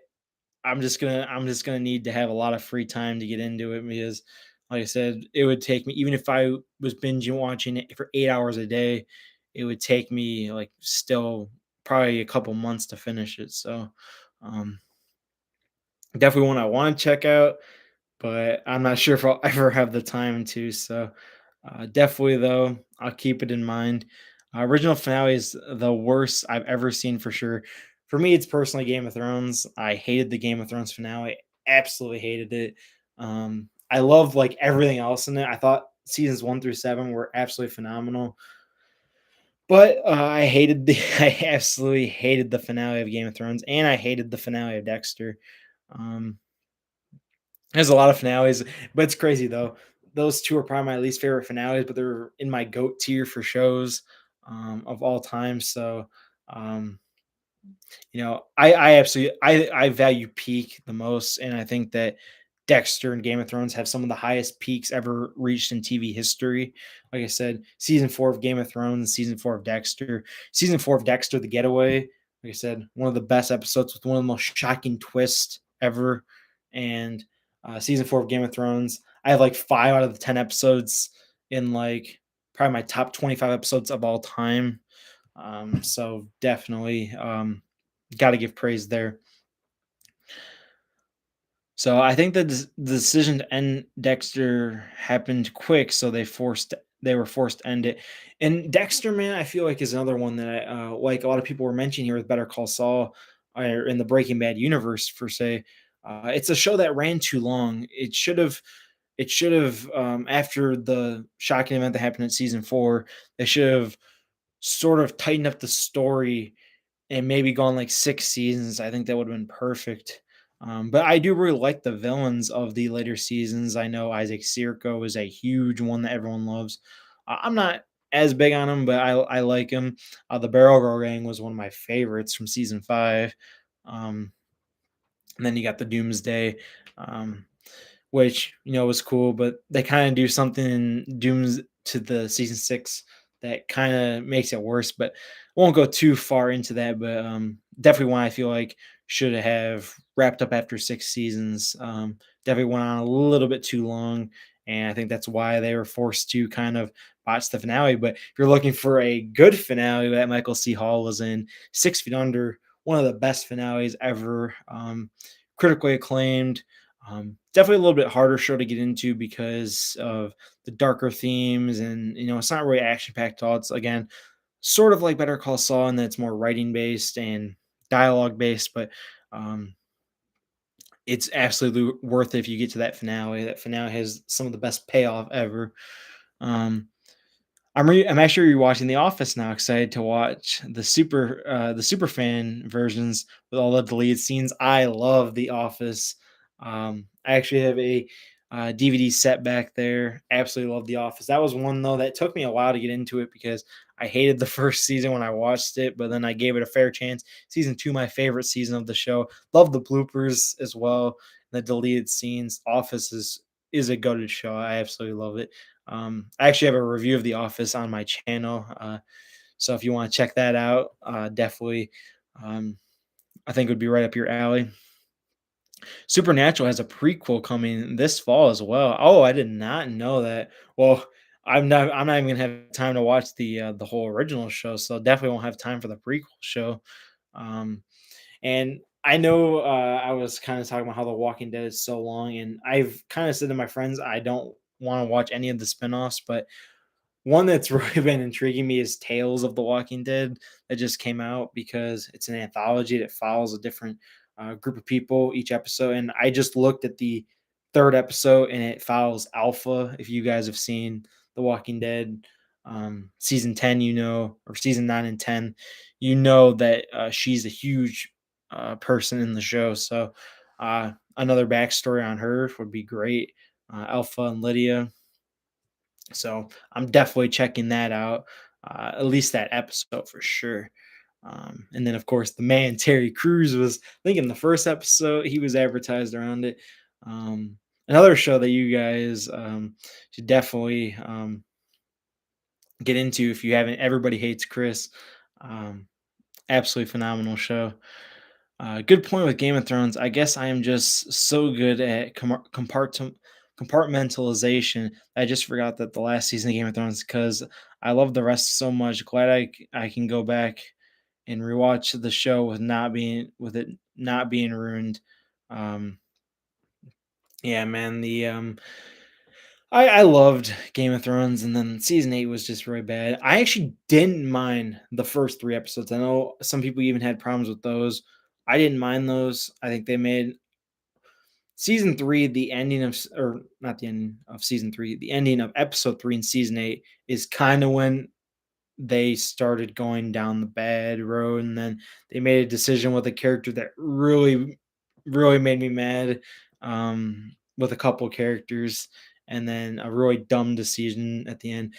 I'm just gonna need to have a lot of free time to get into it because, like I said, it would take me even if I was binging watching it for 8 hours a day, it would take me like still probably a couple months to finish it. So, um, definitely one I want to check out, but I'm not sure if I'll ever have the time to. So, definitely though, I'll keep it in mind. Original finale is the worst I've ever seen for sure. For me, it's personally Game of Thrones. I hated the Game of Thrones finale. Absolutely hated it. I love like everything else in it. I thought seasons 1 through 7 were absolutely phenomenal. But I hated the I absolutely hated the finale of Game of Thrones, and I hated the finale of Dexter. Um, there's a lot of finales, but it's crazy though. Those 2 are probably my least favorite finales, but they're in my GOAT tier for shows, of all time. So, um, I absolutely I value peak the most, and I think that Dexter and Game of Thrones have some of the highest peaks ever reached in TV history. Like I said, season 4 of Game of Thrones, season 4 of Dexter, season 4 of Dexter: The Getaway. Like I said, one of the best episodes with one of the most shocking twists ever. And season 4 of Game of Thrones, I have like 5 out of the 10 episodes in like probably my top 25 episodes of all time. So definitely. Got to give praise there. So I think that the decision to end Dexter happened quick, so they were forced to end it. And Dexter, man, I feel like is another one that I like a lot of people were mentioning here with Better Call Saul or in the Breaking Bad universe per se. It's a show that ran too long. It should have after the shocking event that happened in season 4, they should have sort of tightened up the story and maybe gone like 6 seasons. I think that would have been perfect. But I do really like the villains of the later seasons. I know Isaac Sirko is a huge one that everyone loves. I'm not as big on him, but I like him. The Barrel Girl Gang was one of my favorites from season 5. Um, and then you got the Doomsday. Um, which was cool, but they kind of do something in Dooms to the season 6 that kind of makes it worse. But I won't go too far into that. But definitely one I feel like should have wrapped up after 6 seasons. Definitely went on a little bit too long, and I think that's why they were forced to kind of botch the finale. But if you're looking for a good finale that Michael C. Hall was in, 6 Feet Under, one of the best finales ever, critically acclaimed. Definitely a little bit harder show to get into because of the darker themes, and it's not really action packed at all. It's again sort of like Better Call Saul, and that's more writing based and dialogue based, but um, it's absolutely worth it if you get to that finale. That finale has some of the best payoff ever. Um, I'm actually rewatching The Office now. Excited to watch the super fan versions with all the deleted scenes. I love The Office. I actually have a DVD set back there. Absolutely love The Office. That was one though that took me a while to get into it because I hated the first season when I watched it, but then I gave it a fair chance. Season two, my favorite season of the show. Love the bloopers as well. The deleted scenes. Office is a goated show. I absolutely love it. I actually have a review of The Office on my channel, so if you want to check that out, definitely, um, I think it would be right up your alley. Supernatural has a prequel coming this fall as well. Oh, I did not know that. Well, I'm not even gonna have time to watch the whole original show, so definitely won't have time for the prequel show. Um, and I know I was kind of talking about how The Walking Dead is so long, and I've kind of said to my friends I don't want to watch any of the spinoffs, but one that's really been intriguing me is Tales of the Walking Dead that just came out because it's an anthology that follows a different group of people each episode. And I just looked at the third episode and it follows Alpha. If you guys have seen The Walking Dead season 10, or season 9 and 10, that she's a huge person in the show. So another backstory on her would be great. Alpha and Lydia, so I'm definitely checking that out, at least that episode for sure. And then, of course, the man Terry Crews was, I think, in the first episode, he was advertised around it. Another show that you guys should definitely get into if you haven't. Everybody Hates Chris. Um, Absolutely phenomenal show. Good point with Game of Thrones. I guess I am just so good at compartmentalization. I just forgot that the last season of Game of Thrones because I love the rest so much. Glad I can go back and rewatch the show with it not being ruined. Um, yeah, man. I loved Game of Thrones, and then season 8 was just really bad. I actually didn't mind the first 3 episodes. I know some people even had problems with those. I didn't mind those. I think they made season 3, the ending of s or not the ending of season 3, the ending of episode 3 in season 8 is kinda when they started going down the bad road, and then they made a decision with a character that really, really made me mad, with a couple characters, and then a really dumb decision at the end.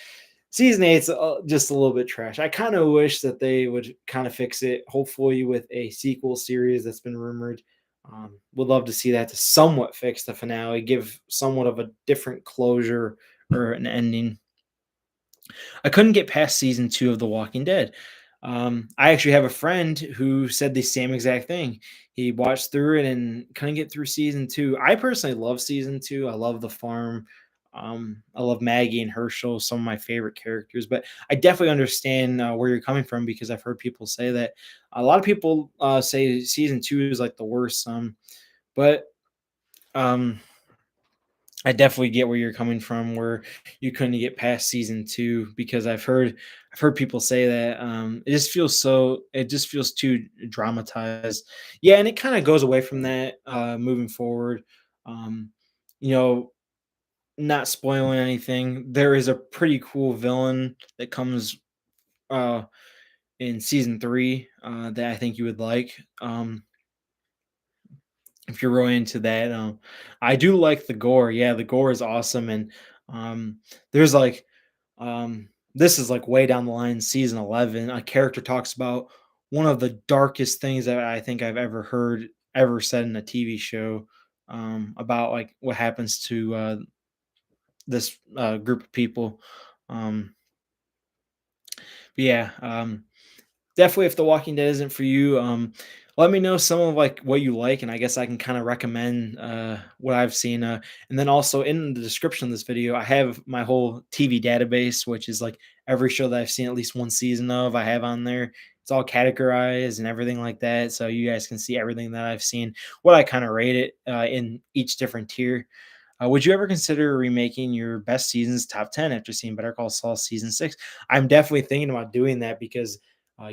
Season 8's just a little bit trash. I kind of wish that they would kind of fix it, hopefully with a sequel series that's been rumored. Would love to see that to somewhat fix the finale, give somewhat of a different closure or an ending. I couldn't get past season 2 of The Walking Dead. I actually have a friend who said the same exact thing. He watched through it and couldn't get through season 2. I personally love season 2. I love the farm. I love Maggie and Herschel, some of my favorite characters. But I definitely understand where you're coming from because I've heard people say that. A lot of people say season 2 is like the worst. But um, I definitely get where you're coming from, where you couldn't get past season 2 because I've heard people say that, it just feels too dramatized. Yeah, and it kinda goes away from that, moving forward. Um, you know, Not spoiling anything, there is a pretty cool villain that comes, uh, in season 3, that I think you would like. If you're really into that, I do like the gore. Yeah, the gore is awesome, and there's like, this is like way down the line, season 11. A character talks about one of the darkest things that I think I've ever heard ever said in a TV show, about like what happens to this group of people. Um, but yeah, definitely if The Walking Dead isn't for you, let me know some of like what you like, and I guess I can kind of recommend what I've seen. And then also in the description of this video, I have my whole TV database, which is like every show that I've seen at least one season of. I have on there. It's all categorized and everything like that, so you guys can see everything that I've seen, what I kind of rate it in each different tier. Would you ever consider remaking your best seasons top 10 after seeing Better Call Saul season 6? I'm definitely thinking about doing that because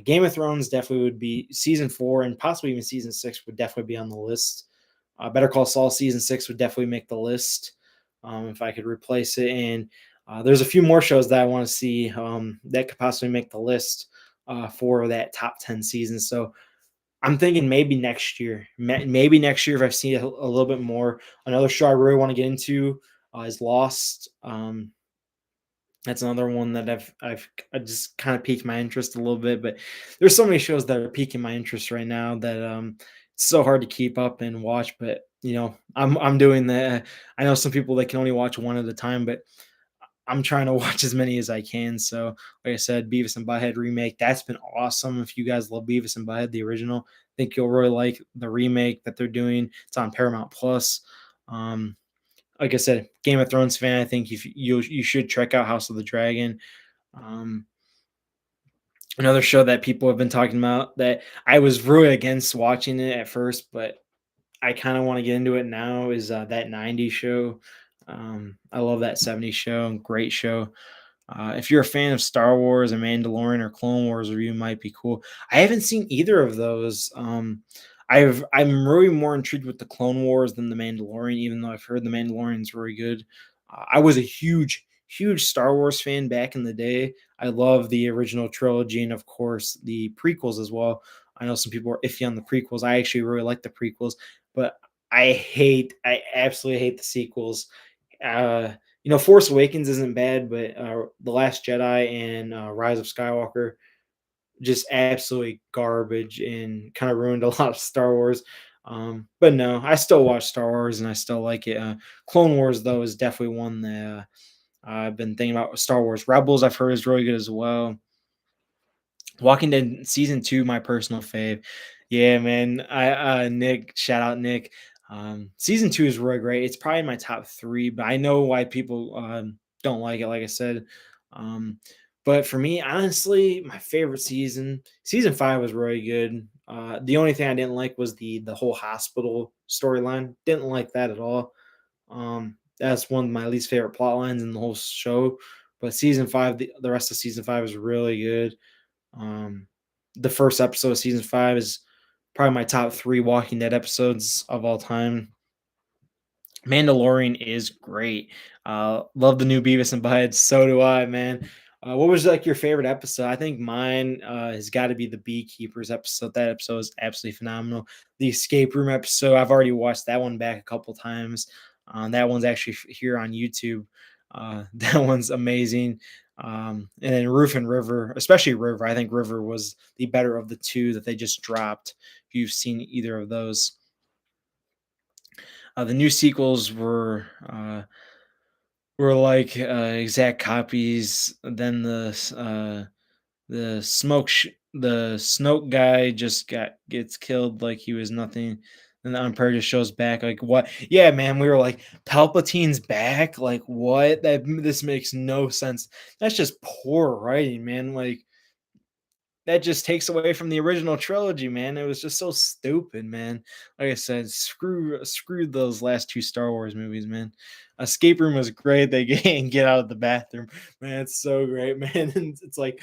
Game of Thrones definitely would be season 4 and possibly even season 6 would definitely be on the list. Better Call Saul season 6 would definitely make the list if I could replace it. And there's a few more shows that I want to see that could possibly make the list for that top 10 season. So I'm thinking maybe next year. Maybe next year if I've seen a little bit more. Another show I really want to get into is Lost. That's another one that I just kind of piqued my interest a little bit. But there's so many shows that are piquing my interest right now that it's so hard to keep up and watch. But I'm doing that. I know some people that can only watch one at a time, but I'm trying to watch as many as I can. So, like I said, Beavis and Butthead remake, that's been awesome. If you guys love Beavis and Butthead, the original, I think you'll really like the remake that they're doing. It's on Paramount Plus. Um, like I said, Game of Thrones fan, I think you should check out House of the Dragon. Um, Another show that people have been talking about that I was really against watching it at first, but I kind of want to get into it now is that '90s show. I love that '70s show, great show. If you're a fan of Star Wars or Mandalorian or Clone Wars review might be cool. I haven't seen either of those. I'm really more intrigued with the Clone Wars than the Mandalorian, even though I've heard the Mandalorian's really good. I was a huge Star Wars fan back in the day. I love the original trilogy and of course the prequels as well. I know some people are iffy on the prequels. I actually really like the prequels, but I absolutely hate the sequels. Uh, Force Awakens isn't bad, but The Last Jedi and Rise of Skywalker just absolutely garbage and kind of ruined a lot of Star Wars. But no, I still watch Star Wars and I still like it. Clone Wars though is definitely one that I've been thinking about. Star Wars Rebels I've heard is really good as well. Walking Dead season 2, my personal fave. Yeah, man. I Nick, shout out Nick. Season 2 is really great. It's probably my top 3, but I know why people don't like it, like I said. Um, but for me, honestly, my favorite season 5 was really good. The only thing I didn't like was the whole hospital storyline. Didn't like that at all. That's one of my least favorite plot lines in the whole show. But season 5, the rest of season 5 is really good. um, the first episode of season 5 is probably my top 3 Walking Dead episodes of all time. Mandalorian is great. Love the new Beavis and Butthead. So do I, man. What was like your favorite episode? I think mine has got to be the Beekeepers episode. That episode is absolutely phenomenal. The escape room episode, I've already watched that one back a couple times. That one's actually here on YouTube. That one's amazing. And then Roof and River, especially River. I think River was the better of the two that they just dropped. If you've seen either of those. The new sequels were like exact copies. Then the the Snoke guy just gets killed like he was nothing. And the Emperor just shows back like what? Yeah, man, we were like Palpatine's back. Like what? This makes no sense. That's just poor writing, man. Like that just takes away from the original trilogy, man. It was just so stupid, man. Like I said, screw those last two Star Wars movies, man. Escape Room was great. They get out of the bathroom, man. It's so great, man. And it's like,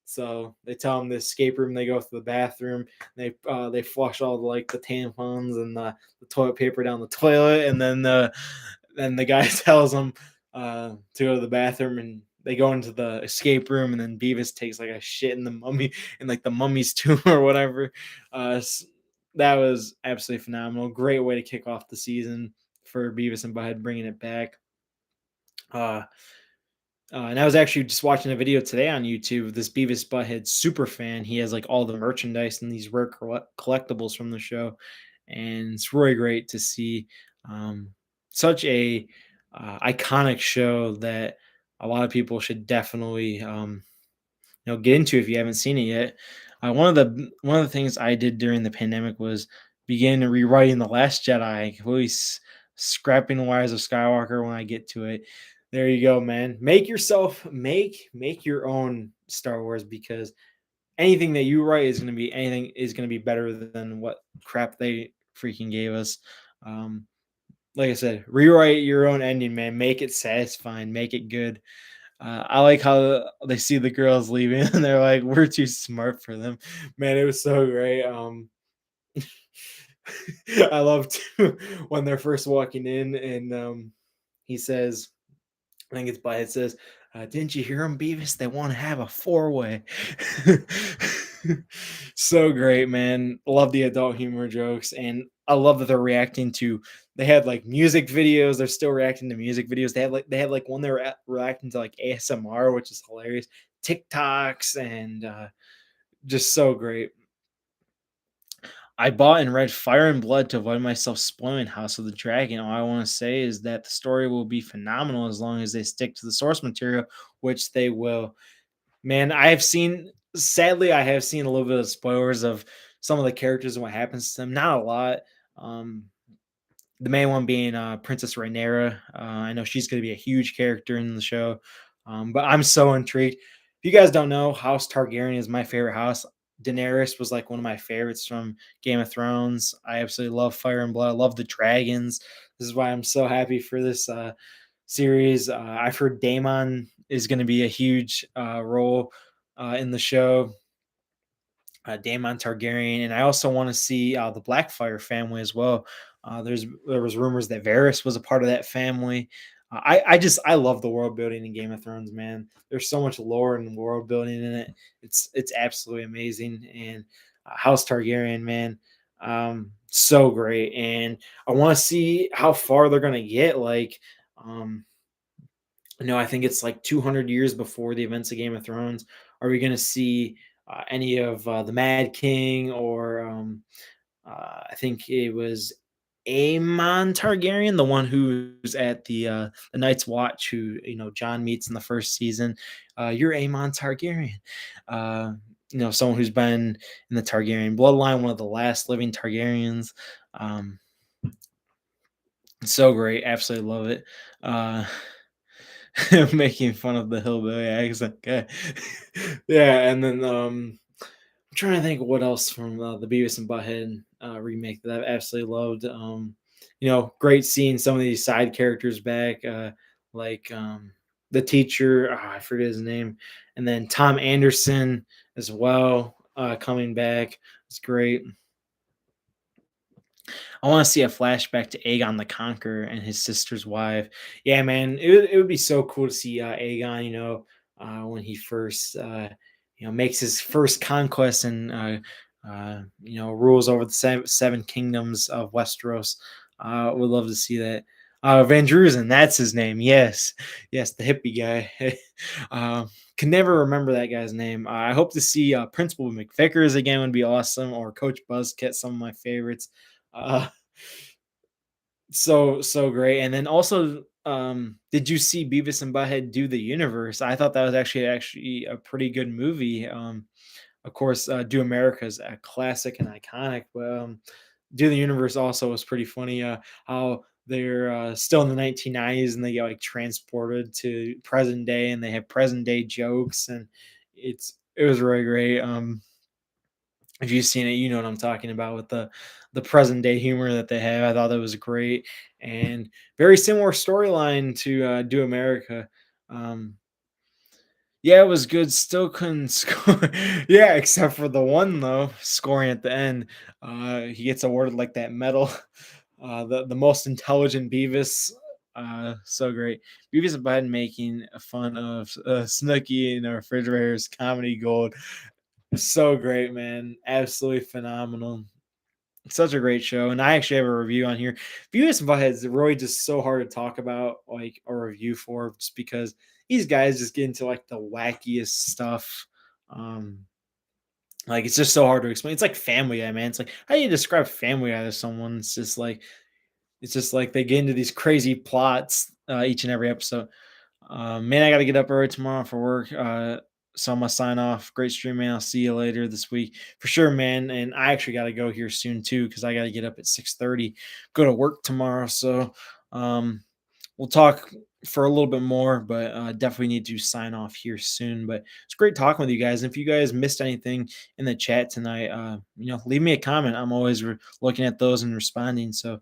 so they tell them the escape room. They go to the bathroom. They flush all like the tampons and the toilet paper down the toilet, and then the guy tells them to go to the bathroom, and they go into the escape room, and then Beavis takes like a shit in the mummy in like the mummy's tomb or whatever. That was absolutely phenomenal. Great way to kick off the season for Beavis and Butthead, bringing it back. Uh, and I was actually just watching a video today on YouTube. This Beavis Butthead super fan. He has like all the merchandise and these rare collectibles from the show, and it's really great to see such a iconic show that a lot of people should definitely get into if you haven't seen it yet. One of the things I did during the pandemic was begin rewriting The Last Jedi, always scrapping the wires of Skywalker when I get to it. There you go, man. Make your own Star Wars, because anything that you write is gonna be better than what crap they freaking gave us. Um, like I said, rewrite your own ending, man. Make it satisfying, make it good. I like how they see the girls leaving and they're like, "We're too smart for them." Man, it was so great. I love too when they're first walking in and he says, I think it's by it says, "Didn't you hear them, Beavis? They want to have a four-way." So great, man. Love the adult humor jokes, and I love that they're reacting to. They had like music videos. They're still reacting to music videos. They had like one they were reacting to like ASMR, which is hilarious. TikToks and just so great. I bought and read Fire and Blood to avoid myself spoiling House of the Dragon. All I want to say is that the story will be phenomenal as long as they stick to the source material, which they will. Man, sadly, I have seen a little bit of spoilers of some of the characters and what happens to them. Not a lot. Um, the main one being Princess Rhaenyra. I know she's going to be a huge character in the show, but I'm so intrigued. If you guys don't know, House Targaryen is my favorite house. Daenerys was like one of my favorites from Game of Thrones. I absolutely love Fire and Blood. I love the dragons. This is why I'm so happy for this series. I've heard Daemon is going to be a huge role in the show. Daemon Targaryen, and I also want to see the Blackfire family as well. There was rumors that Varys was a part of that family. I love the world building in Game of Thrones, man. There's so much lore and world building in it. It's absolutely amazing. And House Targaryen, man, so great. And I want to see how far they're gonna get. Um, I think it's like 200 years before the events of Game of Thrones. Are we going to see any of the Mad King or I think it was Aemon Targaryen, the one who's at the Night's Watch, who John meets in the first season. You're Aemon Targaryen. Uh, someone who's been in the Targaryen bloodline, one of the last living Targaryens. Um, so great, absolutely love it. Making fun of the hillbilly accent guy. Yeah, and then I'm trying to think of what else from the Beavis and Butthead remake that I've absolutely loved. Great seeing some of these side characters back, like the teacher. I forget his name, and then Tom Anderson as well coming back. It's great. I want to see a flashback to Aegon the Conqueror and his sister's wife. Yeah, man, it would be so cool to see Aegon. When he first makes his first conquest and rules over the seven kingdoms of Westeros. Would love to see that. Van Drusen, that's his name. Yes, yes, the hippie guy. Can never remember that guy's name. I hope to see Principal McVickers again. Would be awesome, or Coach Buzzcut, some of my favorites. Uh, so great. And then also, did you see Beavis and Butthead Do the Universe? I thought that was actually a pretty good movie. Of course, Do America is a classic and iconic, but Do the Universe also was pretty funny. How they're still in the 1990s and they get like transported to present day and they have present day jokes, and it was really great. If you've seen it, you know what I'm talking about with the present day humor that they have. I thought that was great and very similar storyline to Do America. Um, yeah, it was good. Still couldn't score. Yeah, except for the one though, scoring at the end. He gets awarded like that medal. The most intelligent Beavis. So great. Beavis and Butthead making fun of Snooky in the refrigerator's comedy gold. So great, man. Absolutely phenomenal. Such a great show. And I actually have a review on here. Beavis and Butthead is really just so hard to talk about, like a review for, just because these guys just get into like the wackiest stuff. Um, like it's just so hard to explain. It's like Family Guy, man. It's like how do you describe Family Guy to someone? It's just like they get into these crazy plots each and every episode. Man, I got to get up early tomorrow for work. So I'm gonna sign off. Great stream, man. I'll see you later this week for sure, man. And I actually got to go here soon too because I got to get up at 6:30, go to work tomorrow. So um, we'll talk for a little bit more, but definitely need to sign off here soon. But it's great talking with you guys. And if you guys missed anything in the chat tonight, leave me a comment. I'm always looking at those and responding. So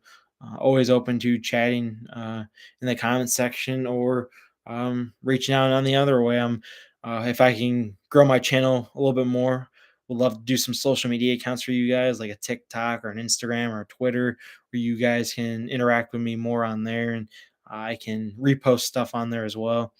always open to chatting in the comment section or reaching out on the other way. If I can grow my channel a little bit more, would love to do some social media accounts for you guys, like a TikTok or an Instagram or a Twitter, where you guys can interact with me more on there, and I can repost stuff on there as well.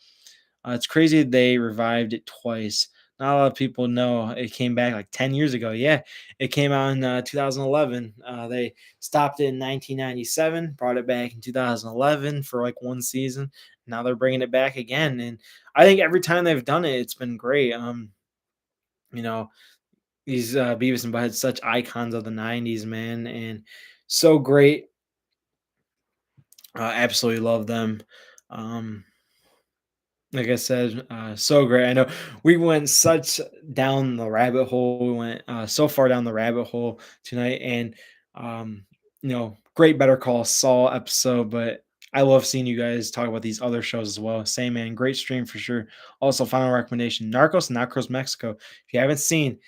It's crazy they revived it twice. Not a lot of people know it came back like 10 years ago. Yeah, it came out in 2011. They stopped it in 1997, brought it back in 2011 for like one season. Now they're bringing it back again. And I think every time they've done it, it's been great. You know, these Beavis and Butthead, such icons of the 90s, man. And so great. Absolutely love them. Um, Like I said, so great. I know we went such down the rabbit hole. We went so far down the rabbit hole tonight, and um, great Better Call Saul episode. But I love seeing you guys talk about these other shows as well. Same man, great stream for sure. Also, final recommendation: Narcos Mexico. If you haven't seen,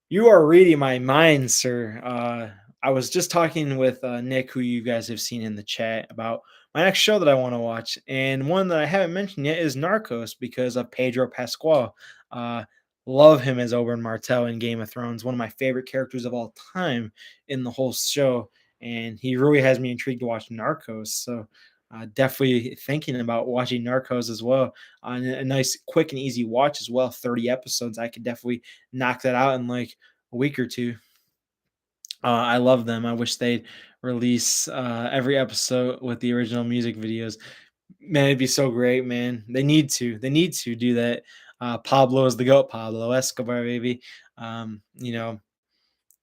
you are reading my mind, sir. I was just talking with Nick, who you guys have seen in the chat, about my next show that I want to watch. And one that I haven't mentioned yet is Narcos because of Pedro Pascal. Uh, love him as Oberyn Martell in Game of Thrones, one of my favorite characters of all time in the whole show. And he really has me intrigued to watch Narcos. So definitely thinking about watching Narcos as well. A nice, quick, and easy watch as well. 30 episodes. I could definitely knock that out in like a week or two. I love them. I wish they'd release every episode with the original music videos. Man, it'd be so great, man. They need to. They need to do that. Pablo is the goat. Pablo Escobar, baby. You know,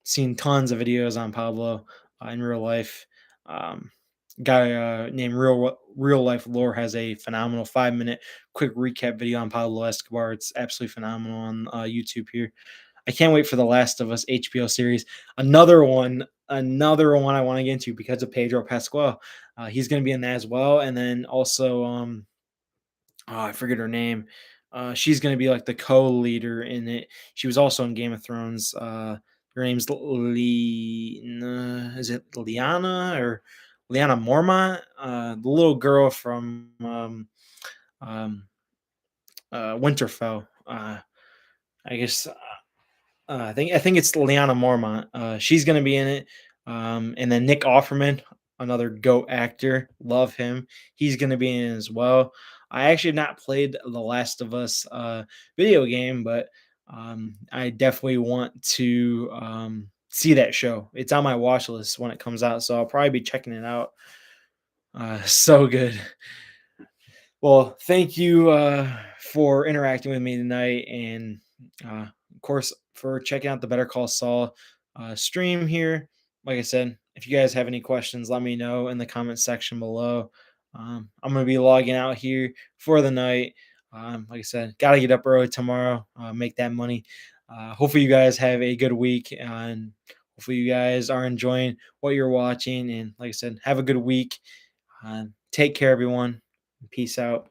seen tons of videos on Pablo in real life. Um, Guy named Real Life Lore has a phenomenal 5 minute quick recap video on Pablo Escobar. It's absolutely phenomenal on YouTube here. I can't wait for the Last of Us HBO series. Another one I want to get into because of Pedro Pascal. He's going to be in that as well, and then also I forget her name. She's going to be like the co-leader in it. She was also in Game of Thrones. Her name's Is it Liana or Liana Mormont? The little girl from um, Winterfell. I guess I think it's Liana Mormont. She's gonna be in it. And then Nick Offerman, another GOAT actor, love him. He's gonna be in it as well. I actually have not played The Last of Us video game, but I definitely want to see that show. It's on my watch list when it comes out, so I'll probably be checking it out. So good. Well, thank you for interacting with me tonight, and of course, for checking out the Better Call Saul stream here. Like I said, if you guys have any questions, let me know in the comment section below. I'm going to be logging out here for the night. Like I said, got to get up early tomorrow, make that money. Hopefully, you guys have a good week, and hopefully, you guys are enjoying what you're watching. And like I said, have a good week. Take care, everyone. Peace out.